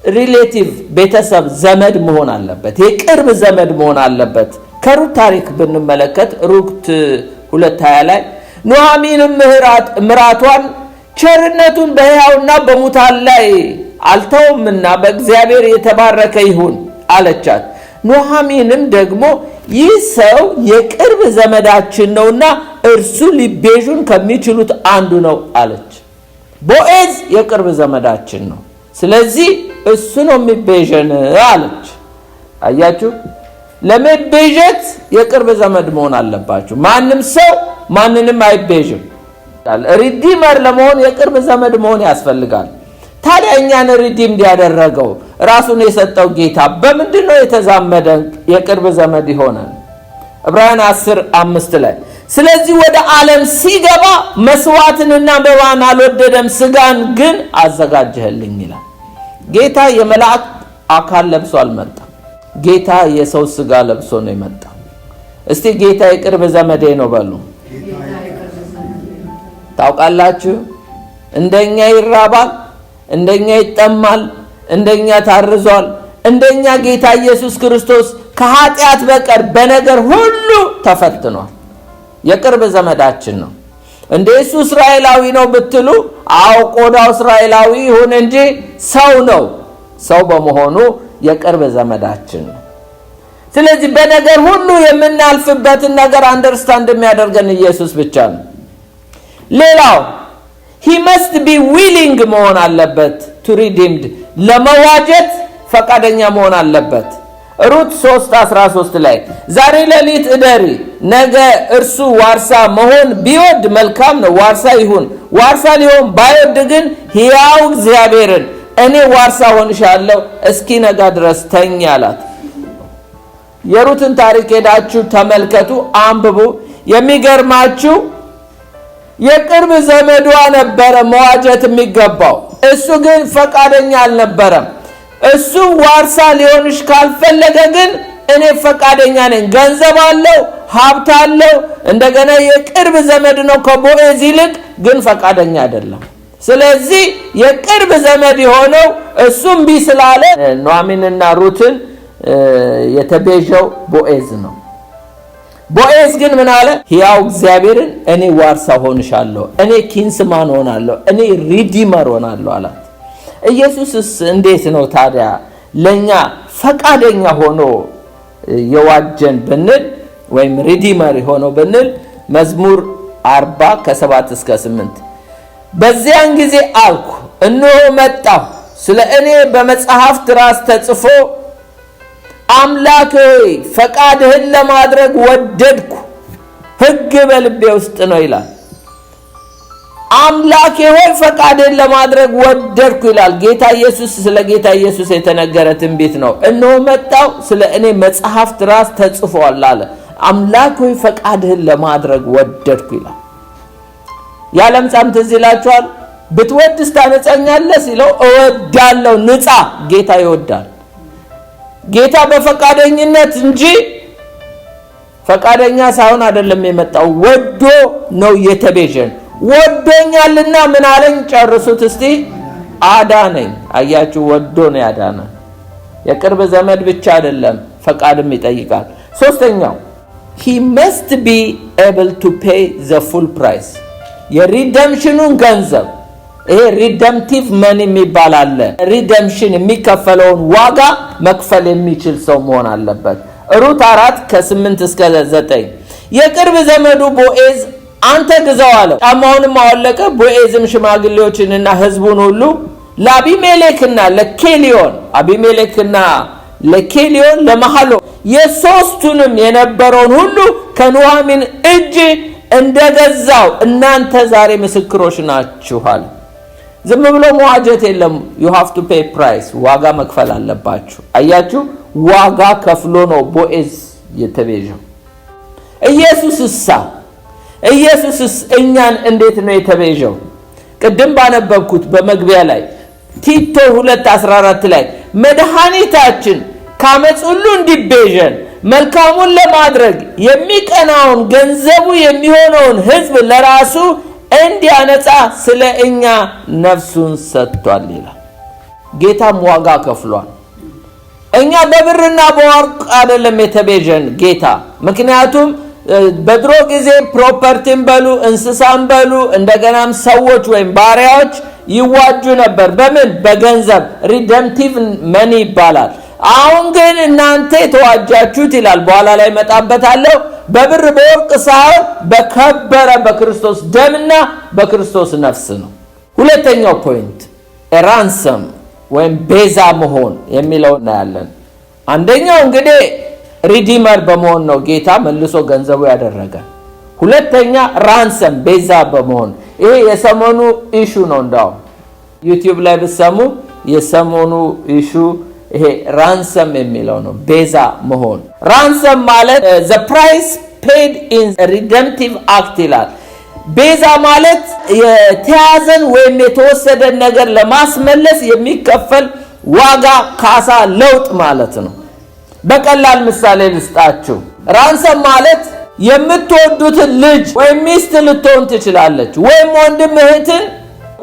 ሪሌቲቭ ቤተሰብ ዘመድ መሆን አለበት። የቅርብ ዘመድ መሆን አለበት። ከሩት ታሪክ ብንመለከት ሩት 2:20 ላይ ኑኃሚንም ምራቷን ቸርነቱን በሕያውና በሙታን ላይ አልተውምና በእግዚአብሔር የተባረከ ይሁን አለቻት። ኑኃሚንም ደግሞ ይህ ሰው የቅርብ ዘመዳችን ነውና እርሱ ሊቤዡን ከሚችሉት አንዱ ነው አለች። ቦዔዝ የቅርብ ዘመዳችን ነው፣ ስለዚህ እሱ ነው የሚቤዠን አለች። አያችሁ፣ ለመቤዠት የቅርብ ዘመድ መሆን አለባችሁ። ማንም ሰው ማንንም አይቤዥም። ሪዲመር ለመሆን የቅርብ ዘመድ መሆን ያስፈልጋል። ታዲያ እኛን ሪዲም ያደረገው ራሱን የሰጠው ጌታ በምንድን ነው የተዛመደን የቅርብ ዘመድ ይሆናል? ዕብራውያን 10:5 ላይ ስለዚህ ወደ ዓለም ሲገባ መስዋዕትንና መባን አልወደደም፣ ስጋን ግን አዘጋጀህልኝ ይላል። ጌታ የመላእክት አካል ለብሶ አልመጣም። ጌታ የሰው ስጋ ለብሶ ነው የመጣው። እስቲ ጌታ የቅርብ ዘመዴ ነው በሉ። ታውቃላችሁ፣ እንደኛ ይራባል፣ እንደኛ ይጠማል፣ እንደኛ ታርዟል። እንደኛ ጌታ ኢየሱስ ክርስቶስ ከኃጢአት በቀር በነገር ሁሉ ተፈትኗል። የቅርብ ዘመዳችን ነው። እንደ እሱ እስራኤላዊ ነው ብትሉ፣ አዎ ቆዳው እስራኤላዊ ይሁን እንጂ ሰው ነው። ሰው በመሆኑ የቅርብ ዘመዳችን ነው። ስለዚህ በነገር ሁሉ የምናልፍበትን ነገር አንደርስታንድ የሚያደርገን ኢየሱስ ብቻ ነው። ሌላው he must be willing መሆን አለበት to redeemed ለመዋጀት ፈቃደኛ መሆን አለበት። ሩት 3:13 ላይ ዛሬ ሌሊት እደሪ፣ ነገ እርሱ ዋርሳ መሆን ቢወድ መልካም ነው፣ ዋርሳ ይሁን። ዋርሳ ሊሆን ባይወድ ግን ሕያው እግዚአብሔርን እኔ ዋርሳ ሆንሻለሁ እስኪ ነጋ ድረስ ተኝ አላት። የሩትን ታሪክ ሄዳችሁ ተመልከቱ፣ አንብቡ። የሚገርማችሁ የቅርብ ዘመዷ ነበረ መዋጀት የሚገባው፣ እሱ ግን ፈቃደኛ አልነበረም። እሱ ዋርሳ ሊሆንሽ ካልፈለገ ግን እኔ ፈቃደኛ ነኝ፣ ገንዘብ አለው፣ ሀብት አለው፣ እንደገና የቅርብ ዘመድ ነው ከቦዔዝ ይልቅ፣ ግን ፈቃደኛ አይደለም። ስለዚህ የቅርብ ዘመድ የሆነው እሱም ቢስላለ ኑኃሚንና ሩትን የተቤዠው ቦዔዝ ነው። ቦዔዝ ግን ምን አለ? ሕያው እግዚአብሔርን እኔ ዋርሳ ሆንሻለሁ፣ እኔ ኪንስማን ሆናለሁ፣ እኔ ሪዲመር ሆናለሁ አላት። ኢየሱስስ እንዴት ነው ታዲያ ለኛ ፈቃደኛ ሆኖ የዋጀን ብንል ወይም ሪዲመር ሆኖ ብንል መዝሙር 40:7-8 በዚያን ጊዜ አልኩ እነሆ መጣሁ፣ ስለ እኔ በመጽሐፍት ራስ ተጽፎ አምላኬ ሆይ ፈቃድህን ለማድረግ ወደድኩ፣ ሕግ በልቤ ውስጥ ነው ይላል። አምላኬ ሆይ ፈቃድህን ለማድረግ ወደድኩ ይላል ጌታ ኢየሱስ። ስለ ጌታ ኢየሱስ የተነገረ ትንቢት ነው። እነሆ መጣሁ፣ ስለ እኔ መጽሐፍት ራስ ተጽፏል አለ። አምላኬ ሆይ ፈቃድህን ለማድረግ ወደድኩ ይላል። ያለምጻም ትዝ ይላችኋል። ብትወድስ ታነጻኛለህ ሲለው እወዳለሁ፣ ንጻ። ጌታ ይወዳል። ጌታ በፈቃደኝነት እንጂ ፈቃደኛ ሳይሆን አይደለም የመጣው፣ ወዶ ነው የተቤዠን። ወዶኛልና ምን አለኝ? ጨርሱት እስቲ። አዳነኝ። አያችሁ፣ ወዶ ነው ያዳነ። የቅርብ ዘመድ ብቻ አይደለም፣ ፈቃድም ይጠይቃል። ሶስተኛው he must be able to pay the full price። የሪደምሽኑን ገንዘብ፣ ይሄ ሪደምቲቭ መኒ የሚባል አለ። ሪደምሽን የሚከፈለውን ዋጋ መክፈል የሚችል ሰው መሆን አለበት። ሩት 4:8-9 የቅርብ ዘመዱ ቦዔዝ አንተ ግዛው አለው። ጫማውንም አወለቀ። ቦዔዝም ሽማግሌዎችንና ሕዝቡን ሁሉ ለአቢሜሌክና ለኬሊዮን፣ አቢሜሌክና ለኬሊዮን ለመሐሎ የሶስቱንም የነበረውን ሁሉ ከኑኃሚን እጅ እንደገዛው እናንተ ዛሬ ምስክሮች ናችኋል። ዝም ብሎ መዋጀት የለም። you have to pay price። ዋጋ መክፈል አለባችሁ። አያችሁ፣ ዋጋ ከፍሎ ነው ቦዔዝ የተቤዠው። ኢየሱስስ እኛን እንዴት ነው የተቤዠው? ቅድም ባነበብኩት በመግቢያ ላይ ቲቶ 2:14 ላይ መድኃኒታችን ከዓመፅ ሁሉ እንዲቤዠን መልካሙን ለማድረግ የሚቀናውን ገንዘቡ የሚሆነውን ሕዝብ ለራሱ እንዲያነጻ ስለ እኛ ነፍሱን ሰጥቷል ይላል። ጌታም ዋጋ ከፍሏል። እኛ በብርና በወርቅ አይደለም የተቤዠን ጌታ። ምክንያቱም በድሮ ጊዜ ፕሮፐርቲን በሉ እንስሳን በሉ እንደገናም ሰዎች ወይም ባሪያዎች ይዋጁ ነበር። በምን? በገንዘብ ሪደምቲቭ መኒ ይባላል። አሁን ግን እናንተ የተዋጃችሁት ይላል፣ በኋላ ላይ መጣበታለሁ፣ በብር በወርቅ ሳይሆን በከበረ በክርስቶስ ደምና በክርስቶስ ነፍስ ነው። ሁለተኛው ፖይንት ራንሰም ወይም ቤዛ መሆን የሚለው እናያለን። አንደኛው እንግዲህ ሪዲመር በመሆን ነው ጌታ መልሶ ገንዘቡ ያደረገ። ሁለተኛ ራንሰም ቤዛ በመሆን ይሄ የሰሞኑ ኢሹ ነው። እንዳው ዩቲዩብ ላይ ብትሰሙ የሰሞኑ ኢሹ ይሄ ራንሰም የሚለው ነው፣ ቤዛ መሆን። ራንሰም ማለት the price paid in redemptive act ይላል። ቤዛ ማለት የተያዘን ወይም የተወሰደን ነገር ለማስመለስ የሚከፈል ዋጋ፣ ካሳ፣ ለውጥ ማለት ነው። በቀላል ምሳሌ ልስጣችሁ። ራንሰም ማለት የምትወዱትን ልጅ ወይም ሚስት ልትሆን ትችላለች፣ ወይም ወንድም እህትን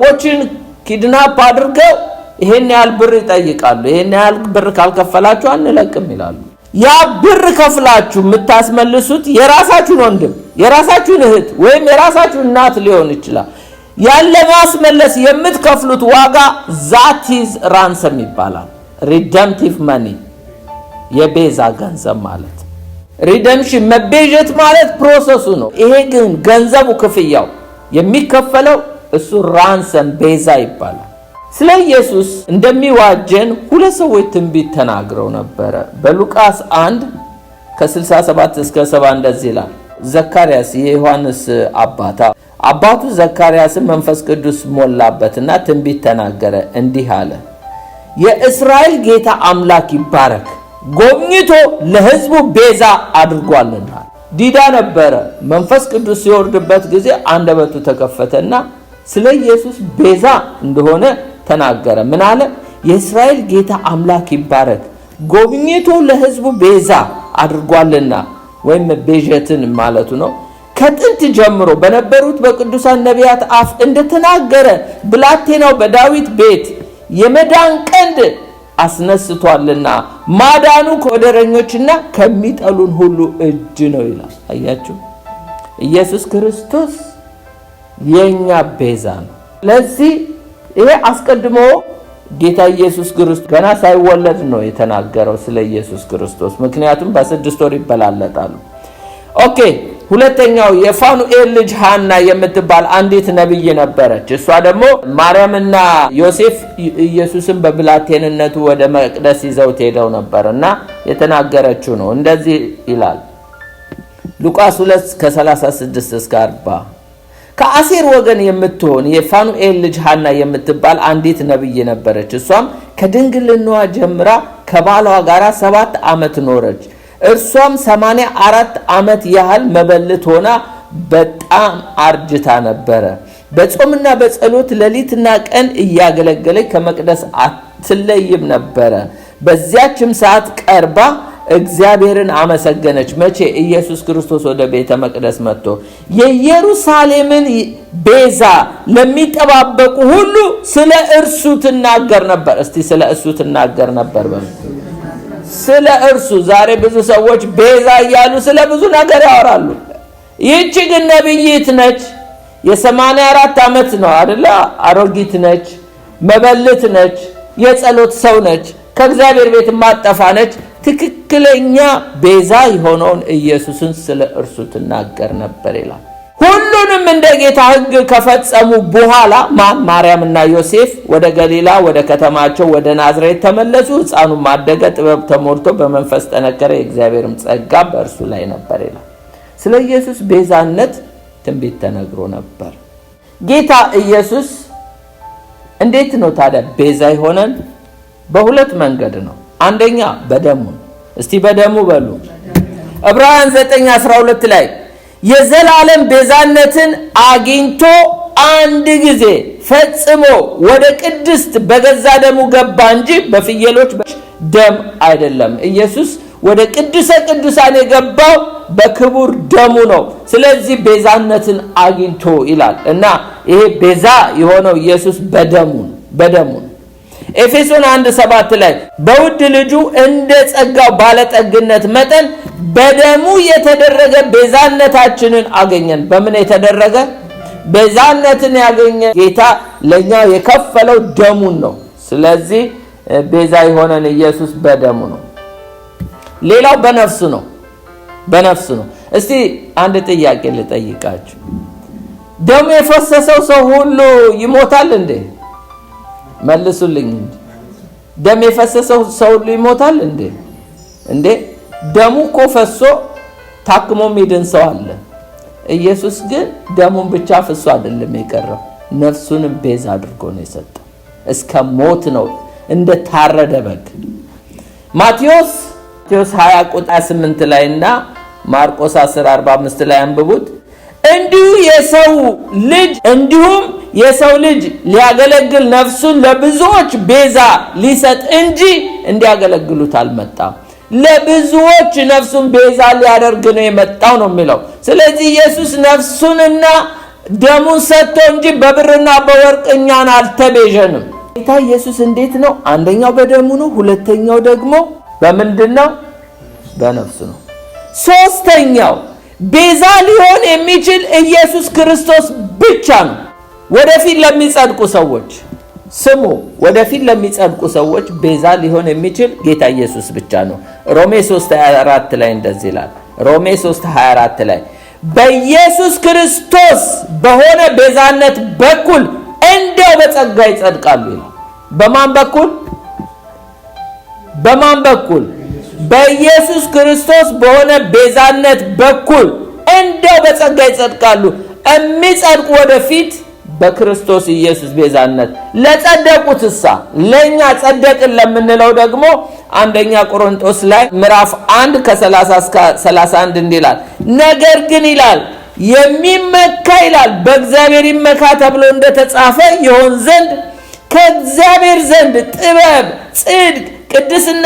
ወችን ኪድናፕ አድርገው ይሄን ያህል ብር ይጠይቃሉ። ይሄን ያህል ብር ካልከፈላችሁ አንለቅም ይላሉ። ያ ብር ከፍላችሁ የምታስመልሱት የራሳችሁን ወንድም፣ የራሳችሁን እህት ወይም የራሳችሁን እናት ሊሆን ይችላል። ያለ ማስመለስ የምትከፍሉት ዋጋ that is ransom ይባላል። redemptive money የቤዛ ገንዘብ ማለት። ሪደምሽን መቤዠት ማለት ፕሮሰሱ ነው። ይሄ ግን ገንዘቡ ክፍያው የሚከፈለው እሱ ራንሰም ቤዛ ይባላል። ስለ ኢየሱስ እንደሚዋጀን ሁለት ሰዎች ትንቢት ተናግረው ነበረ። በሉቃስ 1:67-70 እንደዚህ ይላል። ዘካርያስ የዮሐንስ አባቱ ዘካርያስን መንፈስ ቅዱስ ሞላበትና ትንቢት ተናገረ፣ እንዲህ አለ። የእስራኤል ጌታ አምላክ ይባረክ፣ ጎብኝቶ ለሕዝቡ ቤዛ አድርጓልና። ዲዳ ነበረ። መንፈስ ቅዱስ ሲወርድበት ጊዜ አንደበቱ ተከፈተና ስለ ኢየሱስ ቤዛ እንደሆነ ተናገረ። ምን አለ? የእስራኤል ጌታ አምላክ ይባረክ፣ ጎብኝቶ ለሕዝቡ ቤዛ አድርጓልና፣ ወይም ቤዠትን ማለቱ ነው። ከጥንት ጀምሮ በነበሩት በቅዱሳን ነቢያት አፍ እንደተናገረ ብላቴናው በዳዊት ቤት የመዳን ቀንድ አስነስቷልና ማዳኑ ከወደረኞችና ከሚጠሉን ሁሉ እጅ ነው ይላል። አያችሁ፣ ኢየሱስ ክርስቶስ የኛ ቤዛ ነው። ለዚህ ይሄ አስቀድሞ ጌታ ኢየሱስ ክርስቶስ ገና ሳይወለድ ነው የተናገረው ስለ ኢየሱስ ክርስቶስ። ምክንያቱም በ6 ወር ይበላለጣሉ። ኦኬ፣ ሁለተኛው የፋኑኤል ልጅ ሐና የምትባል አንዲት ነብይ ነበረች። እሷ ደግሞ ማርያምና ዮሴፍ ኢየሱስን በብላቴንነቱ ወደ መቅደስ ይዘው ሄደው ነበርና የተናገረችው ነው። እንደዚህ ይላል ሉቃስ 2:36-40 ከአሴር ወገን የምትሆን የፋኑኤል ልጅ ሐና የምትባል አንዲት ነብይ ነበረች። እሷም ከድንግልናዋ ጀምራ ከባሏ ጋር 7 ዓመት ኖረች። እርሷም 84 ዓመት ያህል መበለት ሆና በጣም አርጅታ ነበረ። በጾምና በጸሎት ሌሊትና ቀን እያገለገለች ከመቅደስ አትለይም ነበረ። በዚያችም ሰዓት ቀርባ እግዚአብሔርን አመሰገነች። መቼ? ኢየሱስ ክርስቶስ ወደ ቤተ መቅደስ መጥቶ የኢየሩሳሌምን ቤዛ ለሚጠባበቁ ሁሉ ስለ እርሱ ትናገር ነበር። እስቲ ስለ እርሱ ትናገር ነበር በሉ። ስለ እርሱ። ዛሬ ብዙ ሰዎች ቤዛ እያሉ ስለ ብዙ ነገር ያወራሉ። ይህች ግን ነቢይት ነች። የ84 ዓመት ነው አይደለ? አሮጊት ነች፣ መበለት ነች፣ የጸሎት ሰው ነች፣ ከእግዚአብሔር ቤት ማጠፋ ነች። ትክክለኛ ቤዛ የሆነውን ኢየሱስን ስለ እርሱ ትናገር ነበር ይላል። ሁሉንም እንደ ጌታ ሕግ ከፈጸሙ በኋላ ማርያምና ዮሴፍ ወደ ገሊላ ወደ ከተማቸው ወደ ናዝሬት ተመለሱ። ሕፃኑም አደገ፣ ጥበብ ተሞልቶ በመንፈስ ጠነከረ፣ የእግዚአብሔርም ጸጋ በእርሱ ላይ ነበር ይላል። ስለ ኢየሱስ ቤዛነት ትንቢት ተነግሮ ነበር። ጌታ ኢየሱስ እንዴት ነው ታዲያ ቤዛ የሆነን? በሁለት መንገድ ነው። አንደኛ በደሙ። እስቲ በደሙ በሉ። ዕብራውያን 9:12 ላይ የዘላለም ቤዛነትን አግኝቶ አንድ ጊዜ ፈጽሞ ወደ ቅድስት በገዛ ደሙ ገባ እንጂ በፍየሎች ደም አይደለም። ኢየሱስ ወደ ቅዱሰ ቅዱሳን የገባው በክቡር ደሙ ነው። ስለዚህ ቤዛነትን አግኝቶ ይላል እና ይሄ ቤዛ የሆነው ኢየሱስ በደሙ ነው። ኤፌሶን 1:7 ላይ በውድ ልጁ እንደ ጸጋው ባለጠግነት መጠን በደሙ የተደረገ ቤዛነታችንን አገኘን። በምን የተደረገ ቤዛነትን ያገኘ? ጌታ ለኛ የከፈለው ደሙን ነው። ስለዚህ ቤዛ የሆነን ኢየሱስ በደሙ ነው። ሌላው በነፍሱ ነው። እስቲ አንድ ጥያቄ ልጠይቃችሁ። ደሙ የፈሰሰው ሰው ሁሉ ይሞታል እንዴ? መልሱልኝ እንጂ ደም የፈሰሰው ሰው ሁሉ ይሞታል እንዴ? ደሙ እኮ ፈሶ ታክሞ የሚድን ሰው አለ። ኢየሱስ ግን ደሙን ብቻ ፈሶ አይደለም የቀረው፣ ነፍሱንም ቤዛ አድርጎ ነው የሰጠው። እስከ ሞት ነው እንደ ታረደ በግ። ማቴዎስ 20:8 ላይ እና ማርቆስ 10:45 ላይ አንብቡት። እንዲሁም የሰው ልጅ ሊያገለግል ነፍሱን ለብዙዎች ቤዛ ሊሰጥ እንጂ እንዲያገለግሉት አልመጣም። ለብዙዎች ነፍሱን ቤዛ ሊያደርግ ነው የመጣው ነው የሚለው። ስለዚህ ኢየሱስ ነፍሱንና ደሙን ሰጥቶ እንጂ በብርና በወርቅ እኛን አልተቤዠንም። ጌታ ኢየሱስ እንዴት ነው? አንደኛው በደሙ ነው፣ ሁለተኛው ደግሞ በምንድን ነው? በነፍሱ ነው። ሶስተኛው ቤዛ ሊሆን የሚችል ኢየሱስ ክርስቶስ ብቻ ነው። ወደፊት ለሚጸድቁ ሰዎች ስሙ፣ ወደፊት ለሚጸድቁ ሰዎች ቤዛ ሊሆን የሚችል ጌታ ኢየሱስ ብቻ ነው። ሮሜ 3:24 ላይ እንደዚህ ይላል። ሮሜ 3:24 ላይ በኢየሱስ ክርስቶስ በሆነ ቤዛነት በኩል እንደው በጸጋ ይጸድቃሉ ይላል። በማን በኩል? በኢየሱስ ክርስቶስ በሆነ ቤዛነት በኩል እንደው በጸጋ ይጸድቃሉ። የሚጸድቁ ወደፊት በክርስቶስ ኢየሱስ ቤዛነት። ለጸደቁትሳ ለኛ ጸደቅን ለምንለው ደግሞ አንደኛ ቆሮንቶስ ላይ ምዕራፍ 1 ከ30 እስከ 31 እንዲላል ነገር ግን ይላል የሚመካ ይላል በእግዚአብሔር ይመካ ተብሎ እንደተጻፈ ይሆን ዘንድ ከእግዚአብሔር ዘንድ ጥበብ፣ ጽድቅ፣ ቅድስና፣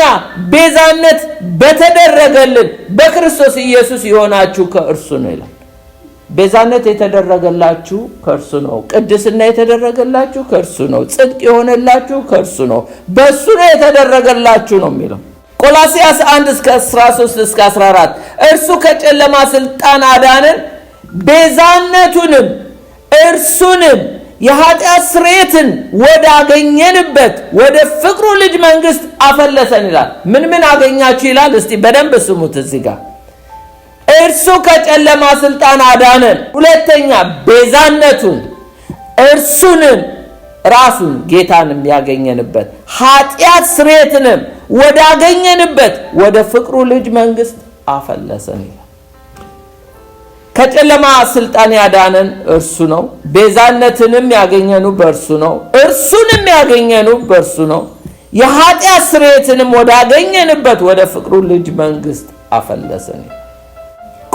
ቤዛነት በተደረገልን በክርስቶስ ኢየሱስ የሆናችሁ ከእርሱ ነው ይላል። ቤዛነት የተደረገላችሁ ከእርሱ ነው። ቅድስና የተደረገላችሁ ከእርሱ ነው። ጽድቅ የሆነላችሁ ከእርሱ ነው። በእሱ ነው የተደረገላችሁ ነው የሚለው። ቆላስይስ 1:13-14 እርሱ ከጨለማ ስልጣን አዳነን፣ ቤዛነቱንም እርሱንም የኃጢአት ስርየትን ወዳገኘንበት ወደ ፍቅሩ ልጅ መንግስት አፈለሰን ይላል። ምን አገኛችሁ ይላል? እስቲ በደንብ ስሙት እዚህ ጋር እርሱ ከጨለማ ስልጣን አዳነን። ሁለተኛ ቤዛነቱን እርሱንም ራሱን ጌታንም ያገኘንበት ኃጢአት ስርየትንም ወዳገኘንበት ወደ ፍቅሩ ልጅ መንግስት አፈለሰን ይላል። ከጨለማ ስልጣን ያዳነን እርሱ ነው። ቤዛነትንም ያገኘኑ በእርሱ ነው። እርሱንም ያገኘኑ በእርሱ ነው። የኃጢአት ስርየትንም ወዳገኘንበት ወደ ፍቅሩ ልጅ መንግስት አፈለሰን።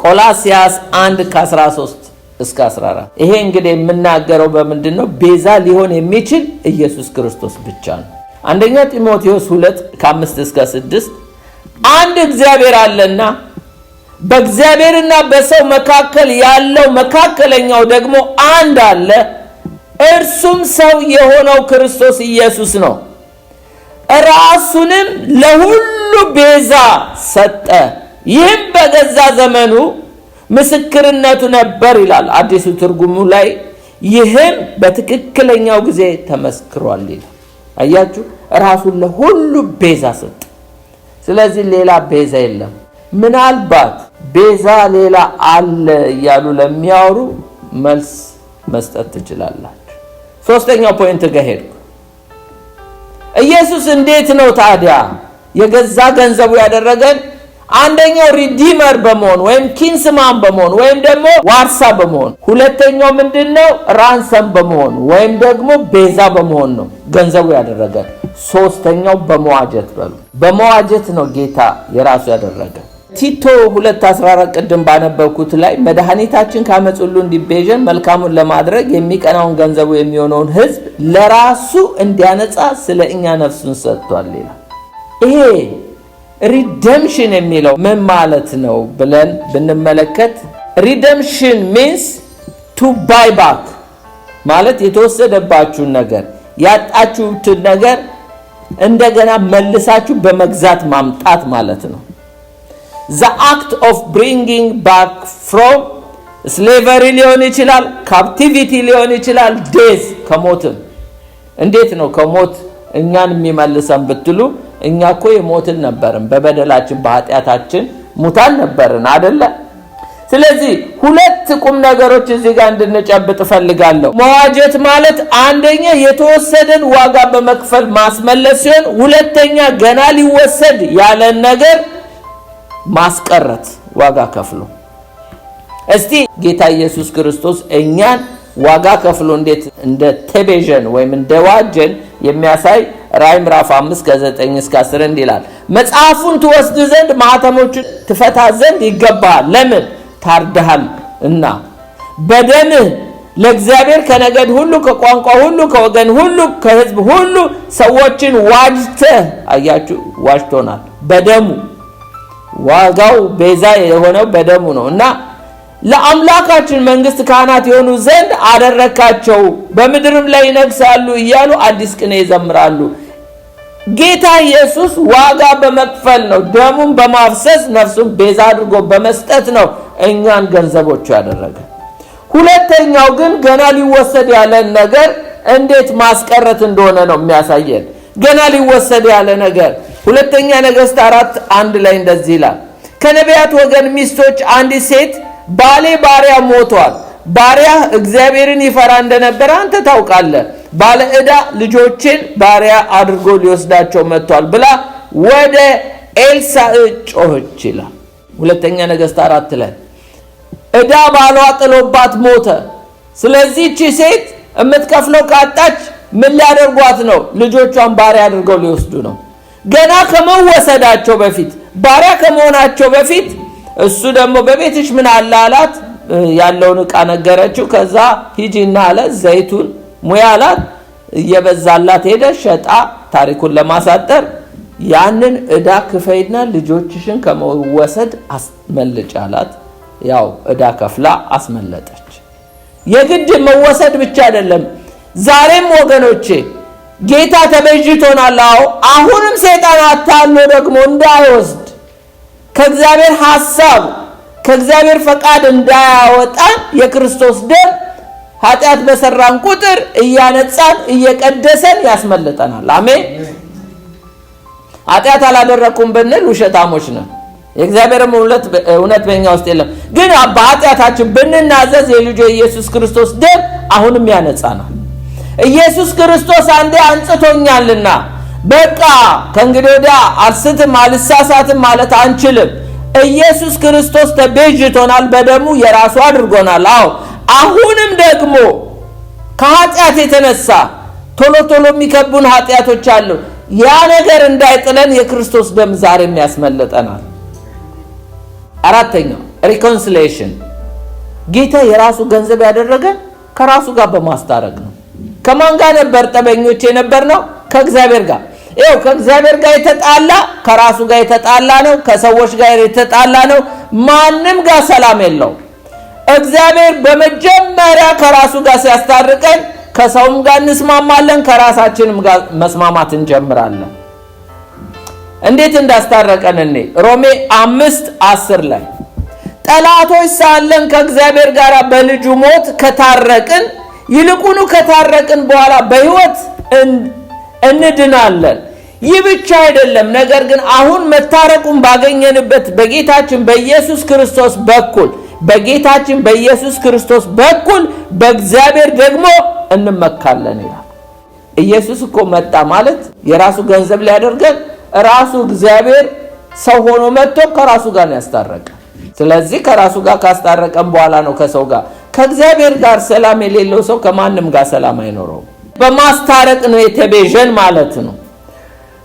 ቆላስይስ 1:13-14 ይሄ እንግዲህ የምናገረው በምንድን ነው? ቤዛ ሊሆን የሚችል ኢየሱስ ክርስቶስ ብቻ ነው። አንደኛ ጢሞቴዎስ 2:5-6 አንድ እግዚአብሔር አለና በእግዚአብሔርና በሰው መካከል ያለው መካከለኛው ደግሞ አንድ አለ፣ እርሱም ሰው የሆነው ክርስቶስ ኢየሱስ ነው። ራሱንም ለሁሉ ቤዛ ሰጠ፣ ይህም በገዛ ዘመኑ ምስክርነቱ ነበር ይላል አዲሱ ትርጉሙ ላይ። ይህም በትክክለኛው ጊዜ ተመስክሯል ይላል። አያችሁ፣ ራሱን ለሁሉ ቤዛ ሰጠ። ስለዚህ ሌላ ቤዛ የለም። ምናልባት ቤዛ ሌላ አለ እያሉ ለሚያወሩ መልስ መስጠት ትችላላችሁ። ሶስተኛው ፖይንት ጋር ሄድኩ። ኢየሱስ እንዴት ነው ታዲያ የገዛ ገንዘቡ ያደረገን? አንደኛው ሪዲመር በመሆን ወይም ኪንስማን በመሆን ወይም ደግሞ ዋርሳ በመሆን፣ ሁለተኛው ምንድነው? ራንሰም በመሆን ወይም ደግሞ ቤዛ በመሆን ነው ገንዘቡ ያደረገን። ሶስተኛው በመዋጀት በሉ። በመዋጀት ነው ጌታ የራሱ ያደረገ። ቲቶ 2:14 ቅድም ባነበብኩት ላይ መድኃኒታችን ከዓመፅ ሁሉ እንዲቤዠን መልካሙን ለማድረግ የሚቀናውን ገንዘቡ የሚሆነውን ሕዝብ ለራሱ እንዲያነጻ ስለ እኛ ነፍሱን ሰጥቷል ይላል። ይሄ ሪደምሽን የሚለው ምን ማለት ነው ብለን ብንመለከት ሪደምሽን ሚንስ ቱ ባይ ባክ ማለት የተወሰደባችሁን ነገር ያጣችሁትን ነገር እንደገና መልሳችሁ በመግዛት ማምጣት ማለት ነው። the act of bringing back from slavery ሊሆን ይችላል፣ captivity ሊሆን ይችላል፣ death ከሞትም። እንዴት ነው ከሞት እኛን የሚመልሰን ብትሉ እኛ እኮ የሞትን ነበርን፣ በበደላችን በኃጢአታችን ሙታን ነበርን አይደለ? ስለዚህ ሁለት ቁም ነገሮች እዚህ ጋር እንድንጨብጥ ፈልጋለሁ። መዋጀት ማለት አንደኛ የተወሰደን ዋጋ በመክፈል ማስመለስ ሲሆን፣ ሁለተኛ ገና ሊወሰድ ያለን ነገር ማስቀረት ዋጋ ከፍሎ። እስቲ ጌታ ኢየሱስ ክርስቶስ እኛን ዋጋ ከፍሎ እንዴት እንደ ተቤዠን ወይም እንደ ዋጀን የሚያሳይ ራዕይ ምዕራፍ 5:9-10 እንዲላል፣ መጽሐፉን ትወስድ ዘንድ ማኅተሞቹን ትፈታ ዘንድ ይገባሃል። ለምን? ታርደሃል እና በደምህ ለእግዚአብሔር ከነገድ ሁሉ ከቋንቋ ሁሉ ከወገን ሁሉ ከሕዝብ ሁሉ ሰዎችን ዋጅተህ። አያችሁ፣ ዋጅቶናል በደሙ። ዋጋው ቤዛ የሆነው በደሙ ነው እና ለአምላካችን መንግስት ካህናት የሆኑ ዘንድ አደረካቸው፣ በምድርም ላይ ይነግሳሉ እያሉ አዲስ ቅኔ ይዘምራሉ። ጌታ ኢየሱስ ዋጋ በመክፈል ነው፣ ደሙን በማፍሰስ ነፍሱን ቤዛ አድርጎ በመስጠት ነው እኛን ገንዘቦቹ ያደረገ። ሁለተኛው ግን ገና ሊወሰድ ያለን ነገር እንዴት ማስቀረት እንደሆነ ነው የሚያሳየን። ገና ሊወሰድ ያለ ነገር ሁለተኛ ነገሥት 4:1 ላይ እንደዚህ ይላል፣ ከነቢያት ወገን ሚስቶች አንዲት ሴት ባሌ ባሪያ ሞቷል፣ ባሪያ እግዚአብሔርን ይፈራ እንደነበረ አንተ ታውቃለህ፣ ባለ ዕዳ ልጆችን ባሪያ አድርጎ ሊወስዳቸው መጥቷል ብላ ወደ ኤልሳዕ ጮኸች ይላል። ሁለተኛ ነገሥት 4 ላይ ዕዳ ባሏ ጥሎባት ሞተ። ስለዚህ እቺ ሴት የምትከፍለው ካጣች ምን ሊያደርጓት ነው? ልጆቿን ባሪያ አድርገው ሊወስዱ ነው። ገና ከመወሰዳቸው በፊት ባሪያ ከመሆናቸው በፊት እሱ ደግሞ በቤትሽ ምን አለ አላት። ያለውን ዕቃ ነገረችው። ከዛ ሂጂና አለ ዘይቱን ሙያ አላት። እየበዛላት ሄደ። ሸጣ ታሪኩን ለማሳጠር ያንን ዕዳ ክፈይና ልጆችሽን ከመወሰድ አስመልጭ አላት። ያው ዕዳ ከፍላ አስመለጠች። የግድ መወሰድ ብቻ አይደለም። ዛሬም ወገኖቼ ጌታ ተቤዥቶናል። አሁንም ሰይጣን አታሎ ደግሞ እንዳይወስድ ከእግዚአብሔር ሐሳብ ከእግዚአብሔር ፈቃድ እንዳያወጣን የክርስቶስ ደም ኃጢአት በሰራን ቁጥር እያነጻን እየቀደሰን ያስመልጠናል። አሜን። ኃጢአት አላደረኩም ብንል ውሸታሞች ነን፣ የእግዚአብሔርም እውነት በእኛ ውስጥ የለም። ግን በኃጢአታችን ብንናዘዝ የልጁ የኢየሱስ ክርስቶስ ደም አሁንም ያነጻናል። ኢየሱስ ክርስቶስ አንዴ አንጽቶኛልና በቃ ከእንግዲህ ወዲያ አልስትም አልሳሳትም ማለት አንችልም። ኢየሱስ ክርስቶስ ተቤዥቶናል፣ በደሙ የራሱ አድርጎናል። አሁንም ደግሞ ከኃጢአት የተነሳ ቶሎ ቶሎ የሚከቡን ኃጢአቶች አሉ። ያ ነገር እንዳይጥለን የክርስቶስ ደም ዛሬም ያስመልጠናል። አራተኛው ሪኮንሲሌሽን፣ ጌታ የራሱ ገንዘብ ያደረገ ከራሱ ጋር በማስታረቅ ነው። ከማን ጋር ነበር ጠበኞች የነበር ነው? ከእግዚአብሔር ጋር። ይኸው ከእግዚአብሔር ጋር የተጣላ ከራሱ ጋር የተጣላ ነው፣ ከሰዎች ጋር የተጣላ ነው። ማንም ጋር ሰላም የለው። እግዚአብሔር በመጀመሪያ ከራሱ ጋር ሲያስታርቀን ከሰውም ጋር እንስማማለን፣ ከራሳችንም ጋር መስማማት እንጀምራለን። እንዴት እንዳስታረቀን እኔ ሮሜ 5:10 ላይ ጠላቶች ሳለን ከእግዚአብሔር ጋር በልጁ ሞት ከታረቅን ይልቁኑ ከታረቅን በኋላ በሕይወት እንድናለን። ይህ ብቻ አይደለም፣ ነገር ግን አሁን መታረቁን ባገኘንበት በጌታችን በኢየሱስ ክርስቶስ በኩል በእግዚአብሔር ደግሞ እንመካለን ይላል። ኢየሱስ እኮ መጣ ማለት የራሱ ገንዘብ ሊያደርገን ራሱ እግዚአብሔር ሰው ሆኖ መጥቶ ከራሱ ጋር ያስታረቀ። ስለዚህ ከራሱ ጋር ካስታረቀን በኋላ ነው ከሰው ጋር። ከእግዚአብሔር ጋር ሰላም የሌለው ሰው ከማንም ጋር ሰላም አይኖረውም። በማስታረቅ ነው የተቤዠን ማለት ነው።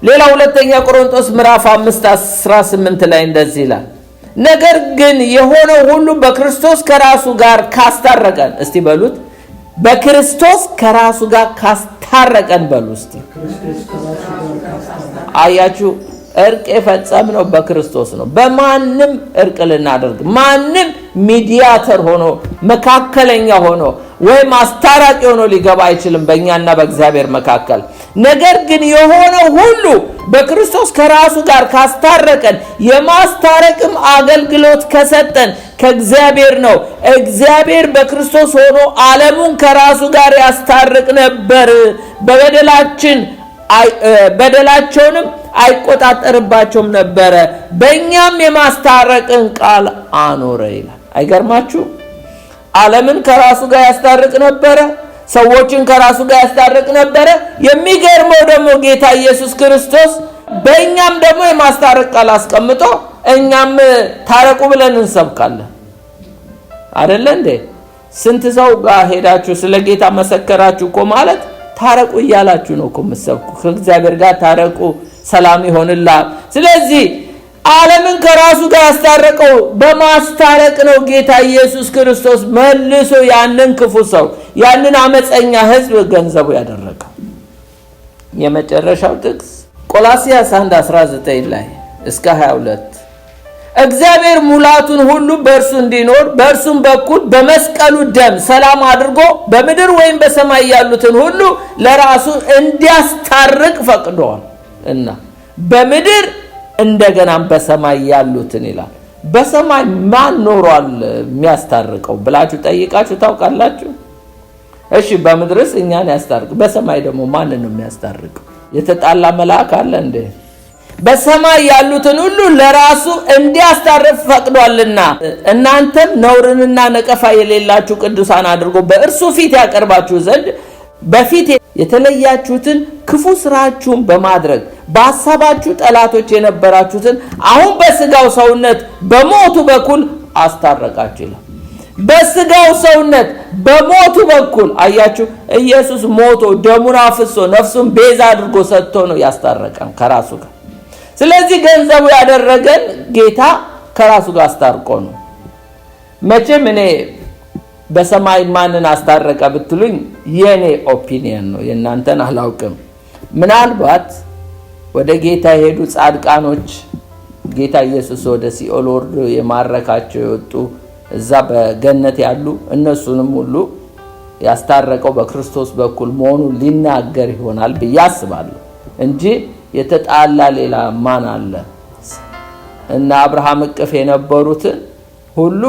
ሌላ ሁለተኛ ቆሮንቶስ ምዕራፍ 5:18 ላይ እንደዚህ ይላል፣ ነገር ግን የሆነው ሁሉ በክርስቶስ ከራሱ ጋር ካስታረቀን። እስቲ በሉት፣ በክርስቶስ ከራሱ ጋር ካስታረቀን በሉ እስቲ። አያችሁ፣ እርቅ የፈጸምነው በክርስቶስ ነው። በማንም እርቅ ልናደርግ ማንም ሚዲያተር ሆኖ መካከለኛ ሆኖ ወይም አስታራቂ ሆኖ ሊገባ አይችልም በእኛና በእግዚአብሔር መካከል። ነገር ግን የሆነው ሁሉ በክርስቶስ ከራሱ ጋር ካስታረቀን የማስታረቅም አገልግሎት ከሰጠን ከእግዚአብሔር ነው። እግዚአብሔር በክርስቶስ ሆኖ ዓለሙን ከራሱ ጋር ያስታርቅ ነበር፣ በደላቸውንም አይቆጣጠርባቸውም ነበረ፣ በእኛም የማስታረቅን ቃል አኖረ ይላል። አይገርማችሁ? ዓለምን ከራሱ ጋር ያስታርቅ ነበረ፣ ሰዎችን ከራሱ ጋር ያስታርቅ ነበረ። የሚገርመው ደግሞ ጌታ ኢየሱስ ክርስቶስ በእኛም ደግሞ የማስታረቅ ቃል አስቀምጦ እኛም ታረቁ ብለን እንሰብካለን። አይደለ እንዴ? ስንት ሰው ጋር ሄዳችሁ ስለ ጌታ መሰከራችሁ እኮ ማለት ታረቁ እያላችሁ ነው እኮ የምትሰብኩ። ከእግዚአብሔር ጋር ታረቁ፣ ሰላም ይሆንላል። ስለዚህ ዓለምን ከራሱ ጋር ያስታረቀው በማስታረቅ ነው። ጌታ ኢየሱስ ክርስቶስ መልሶ ያንን ክፉ ሰው ያንን አመፀኛ ሕዝብ ገንዘቡ ያደረገው። የመጨረሻው ጥቅስ ቆላስይስ 1:19 ላይ እስከ 22 እግዚአብሔር ሙላቱን ሁሉ በእርሱ እንዲኖር በእርሱም በኩል በመስቀሉ ደም ሰላም አድርጎ በምድር ወይም በሰማይ ያሉትን ሁሉ ለራሱ እንዲያስታርቅ ፈቅዷል እና በምድር እንደገናም በሰማይ ያሉትን ይላል። በሰማይ ማን ኖሯል የሚያስታርቀው ብላችሁ ጠይቃችሁ ታውቃላችሁ? እሺ፣ በምድርስ እኛን ያስታርቅ፣ በሰማይ ደግሞ ማን ነው የሚያስታርቀው? የተጣላ መልአክ አለ እንዴ? በሰማይ ያሉትን ሁሉ ለራሱ እንዲያስታርቅ ፈቅዷልና እናንተም ነውርንና ነቀፋ የሌላችሁ ቅዱሳን አድርጎ በእርሱ ፊት ያቀርባችሁ ዘንድ በፊት የተለያችሁትን ክፉ ስራችሁን በማድረግ በሐሳባችሁ ጠላቶች የነበራችሁትን አሁን በስጋው ሰውነት በሞቱ በኩል አስታረቃችሁ ይላል። በስጋው ሰውነት በሞቱ በኩል አያችሁ፣ ኢየሱስ ሞቶ ደሙን አፍሶ ነፍሱን ቤዛ አድርጎ ሰጥቶ ነው ያስታረቀን ከራሱ ጋር። ስለዚህ ገንዘቡ ያደረገን ጌታ ከራሱ ጋር አስታርቆ ነው። መቼም እኔ በሰማይ ማንን አስታረቀ ብትሉኝ የኔ ኦፒኒየን ነው፣ የእናንተን አላውቅም። ምናልባት ወደ ጌታ የሄዱ ጻድቃኖች ጌታ ኢየሱስ ወደ ሲኦል ወርዶ የማረካቸው የወጡ እዛ በገነት ያሉ እነሱንም ሁሉ ያስታረቀው በክርስቶስ በኩል መሆኑን ሊናገር ይሆናል ብዬ አስባለሁ እንጂ የተጣላ ሌላ ማን አለ? እና አብርሃም እቅፍ የነበሩትን ሁሉ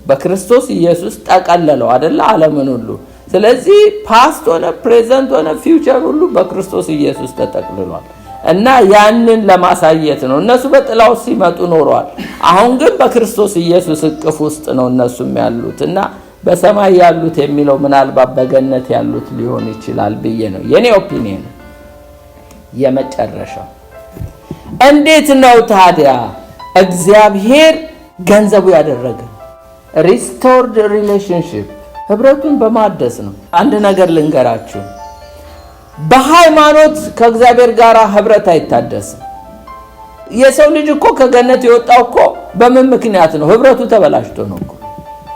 በክርስቶስ ኢየሱስ ጠቀለለው አይደለ? ዓለምን ሁሉ። ስለዚህ ፓስት ሆነ ፕሬዘንት ሆነ ፊውቸር ሁሉ በክርስቶስ ኢየሱስ ተጠቅልሏል። እና ያንን ለማሳየት ነው። እነሱ በጥላው ሲመጡ ኖረዋል። አሁን ግን በክርስቶስ ኢየሱስ እቅፍ ውስጥ ነው እነሱም ያሉት። እና በሰማይ ያሉት የሚለው ምናልባት በገነት ያሉት ሊሆን ይችላል ብዬ ነው የኔ ኦፒኒየን። የመጨረሻው እንዴት ነው ታዲያ እግዚአብሔር ገንዘቡ ያደረገ? ሪስቶርድ ሪሌሽንሺፕ፣ ህብረቱን በማደስ ነው። አንድ ነገር ልንገራችሁ፣ በሃይማኖት ከእግዚአብሔር ጋር ህብረት አይታደስም። የሰው ልጅ እኮ ከገነት የወጣው እኮ በምን ምክንያት ነው? ህብረቱ ተበላሽቶ ነው እኮ።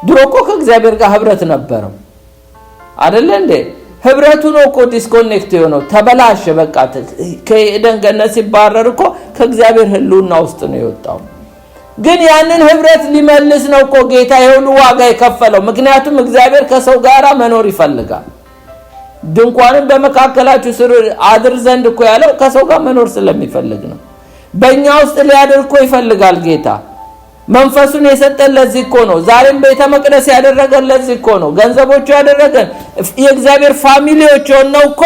ድሮ እኮ ከእግዚአብሔር ጋር ህብረት ነበረው አይደለ እንዴ? ህብረቱ ነው እኮ ዲስኮኔክት የሆነው፣ ተበላሸ። በቃ ከኤደን ገነት ሲባረር እኮ ከእግዚአብሔር ህልውና ውስጥ ነው የወጣው። ግን ያንን ህብረት ሊመልስ ነው እኮ ጌታ የሁሉ ዋጋ የከፈለው። ምክንያቱም እግዚአብሔር ከሰው ጋር መኖር ይፈልጋል። ድንኳንን በመካከላችሁ ስር አድር ዘንድ እኮ ያለው ከሰው ጋር መኖር ስለሚፈልግ ነው። በእኛ ውስጥ ሊያድር እኮ ይፈልጋል ጌታ። መንፈሱን የሰጠን ለዚህ እኮ ነው። ዛሬም ቤተ መቅደስ ያደረገን ለዚህ እኮ ነው። ገንዘቦቹ ያደረገን የእግዚአብሔር ፋሚሊዎች ሆነው እኮ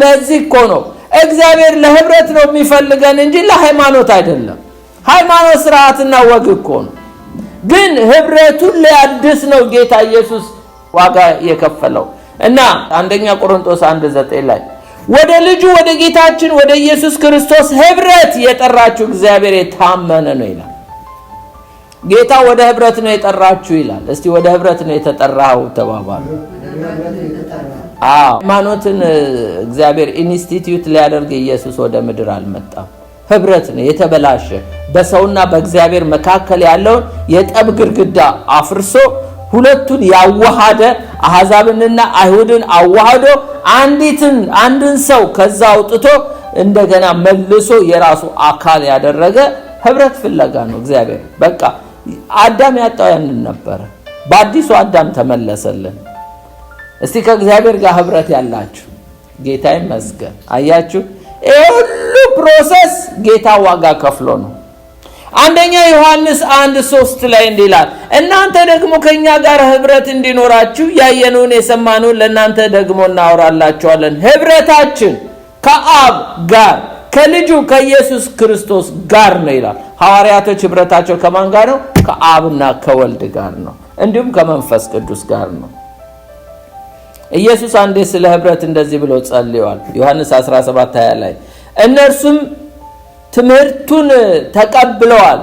ለዚህ እኮ ነው። እግዚአብሔር ለህብረት ነው የሚፈልገን እንጂ ለሃይማኖት አይደለም። ሃይማኖት ስርዓትና ወግ እኮ ነው። ግን ህብረቱን ሊያድስ ነው ጌታ ኢየሱስ ዋጋ የከፈለው። እና አንደኛ ቆሮንቶስ 1:9 ላይ ወደ ልጁ ወደ ጌታችን ወደ ኢየሱስ ክርስቶስ ህብረት የጠራችሁ እግዚአብሔር የታመነ ነው ይላል። ጌታ ወደ ህብረት ነው የጠራችሁ ይላል። እስቲ ወደ ህብረት ነው የተጠራው ተባባሉ። ሃይማኖትን እግዚአብሔር ኢንስቲትዩት ሊያደርግ ኢየሱስ ወደ ምድር አልመጣም። ህብረት ነው የተበላሸ በሰውና በእግዚአብሔር መካከል ያለውን የጠብ ግድግዳ አፍርሶ ሁለቱን ያዋሃደ አሕዛብንና አይሁድን አዋህዶ አንድን ሰው ከዛ አውጥቶ እንደገና መልሶ የራሱ አካል ያደረገ ህብረት ፍለጋ ነው እግዚአብሔር። በቃ አዳም ያጣው ያንን ነበር። በአዲሱ አዳም ተመለሰልን። እስቲ ከእግዚአብሔር ጋር ህብረት ያላችሁ ጌታ ይመስገን። አያችሁ ሁሉ ፕሮሰስ ጌታ ዋጋ ከፍሎ ነው። አንደኛ ዮሐንስ 1:3 ላይ እንዲላል እናንተ ደግሞ ከኛ ጋር ህብረት እንዲኖራችሁ ያየነውን የሰማነውን ለእናንተ ደግሞ እናወራላችኋለን። ህብረታችን ከአብ ጋር ከልጁ ከኢየሱስ ክርስቶስ ጋር ነው ይላል። ሐዋርያቶች ህብረታቸው ከማን ጋር ነው? ከአብና ከወልድ ጋር ነው፣ እንዲሁም ከመንፈስ ቅዱስ ጋር ነው። ኢየሱስ አንዴ ስለ ህብረት እንደዚህ ብሎ ጸልዮአል። ዮሐንስ 17:20 ላይ እነርሱም ትምህርቱን ተቀብለዋል።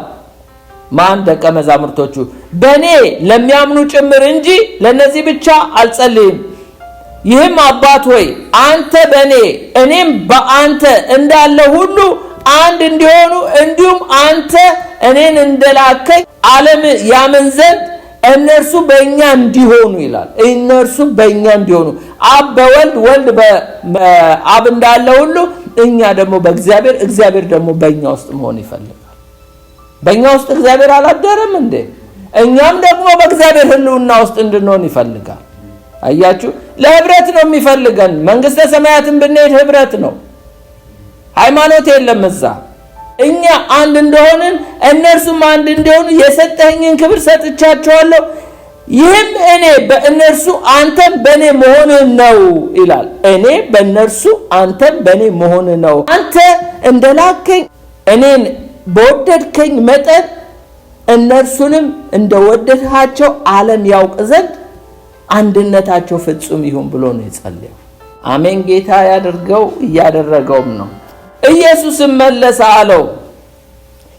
ማን? ደቀ መዛሙርቶቹ። በእኔ ለሚያምኑ ጭምር እንጂ ለነዚህ ብቻ አልጸልይም። ይህም አባት ሆይ አንተ በእኔ እኔም በአንተ እንዳለ ሁሉ አንድ እንዲሆኑ እንዲሁም አንተ እኔን እንደላከኝ ዓለም ያምን ዘንድ እነርሱ በእኛ እንዲሆኑ ይላል። እነርሱ በእኛ እንዲሆኑ አብ በወልድ ወልድ በአብ እንዳለ ሁሉ እኛ ደግሞ በእግዚአብሔር እግዚአብሔር ደግሞ በእኛ ውስጥ መሆን ይፈልጋል። በእኛ ውስጥ እግዚአብሔር አላደረም እንዴ? እኛም ደግሞ በእግዚአብሔር ህልውና ውስጥ እንድንሆን ይፈልጋል። አያችሁ፣ ለህብረት ነው የሚፈልገን። መንግስተ ሰማያትን ብንሄድ ህብረት ነው፣ ሃይማኖት የለም እዛ። እኛ አንድ እንደሆንን እነርሱም አንድ እንዲሆኑ የሰጠኸኝን ክብር ሰጥቻቸዋለሁ፣ ይህም እኔ በእነርሱ አንተም በእኔ መሆንህ ነው ይላል። እኔ በእነርሱ አንተም በእኔ መሆንህ ነው። አንተ እንደላከኝ እኔን በወደድከኝ መጠን እነርሱንም እንደወደድሃቸው ዓለም ያውቅ ዘንድ አንድነታቸው ፍጹም ይሁን ብሎ ነው የጸለየው። አሜን። ጌታ ያድርገው፣ እያደረገውም ነው። ኢየሱስም መለሰ አለው፣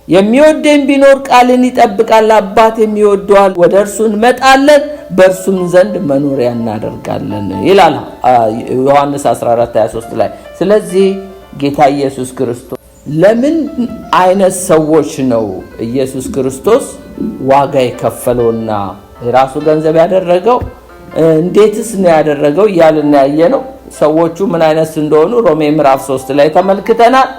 የሚወደኝ ቢኖር ቃልን ይጠብቃል፣ አባት የሚወደዋል ወደ እርሱ እንመጣለን፣ በእርሱም ዘንድ መኖሪያ እናደርጋለን ይላል ዮሐንስ 14:23 ላይ። ስለዚህ ጌታ ኢየሱስ ክርስቶስ ለምን አይነት ሰዎች ነው ኢየሱስ ክርስቶስ ዋጋ የከፈለውና የራሱ ገንዘብ ያደረገው? እንዴትስ ነው ያደረገው እያልን ያየነው ሰዎቹ ምን አይነት እንደሆኑ ሮሜ ምዕራፍ 3 ላይ ተመልክተናል።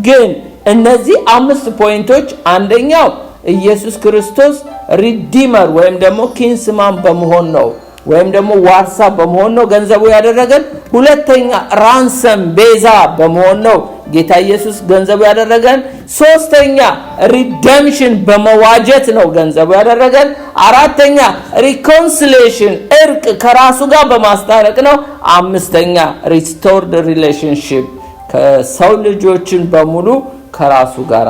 ግን እነዚህ 5 ፖይንቶች አንደኛው ኢየሱስ ክርስቶስ ሪዲመር ወይም ደግሞ ኪንስማን በመሆን ነው ወይም ደግሞ ዋርሳ በመሆን ነው ገንዘቡ ያደረገን። ሁለተኛ ራንሰም ቤዛ በመሆን ነው ጌታ ኢየሱስ ገንዘቡ ያደረገን። ሶስተኛ ሪደምሽን በመዋጀት ነው ገንዘቡ ያደረገን። አራተኛ ሪኮንሲሌሽን እርቅ ከራሱ ጋር በማስታረቅ ነው። አምስተኛ ሪስቶርድ ሪሌሽንሺፕ ከሰው ልጆችን በሙሉ ከራሱ ጋር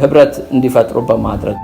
ህብረት እንዲፈጥሩ በማድረግ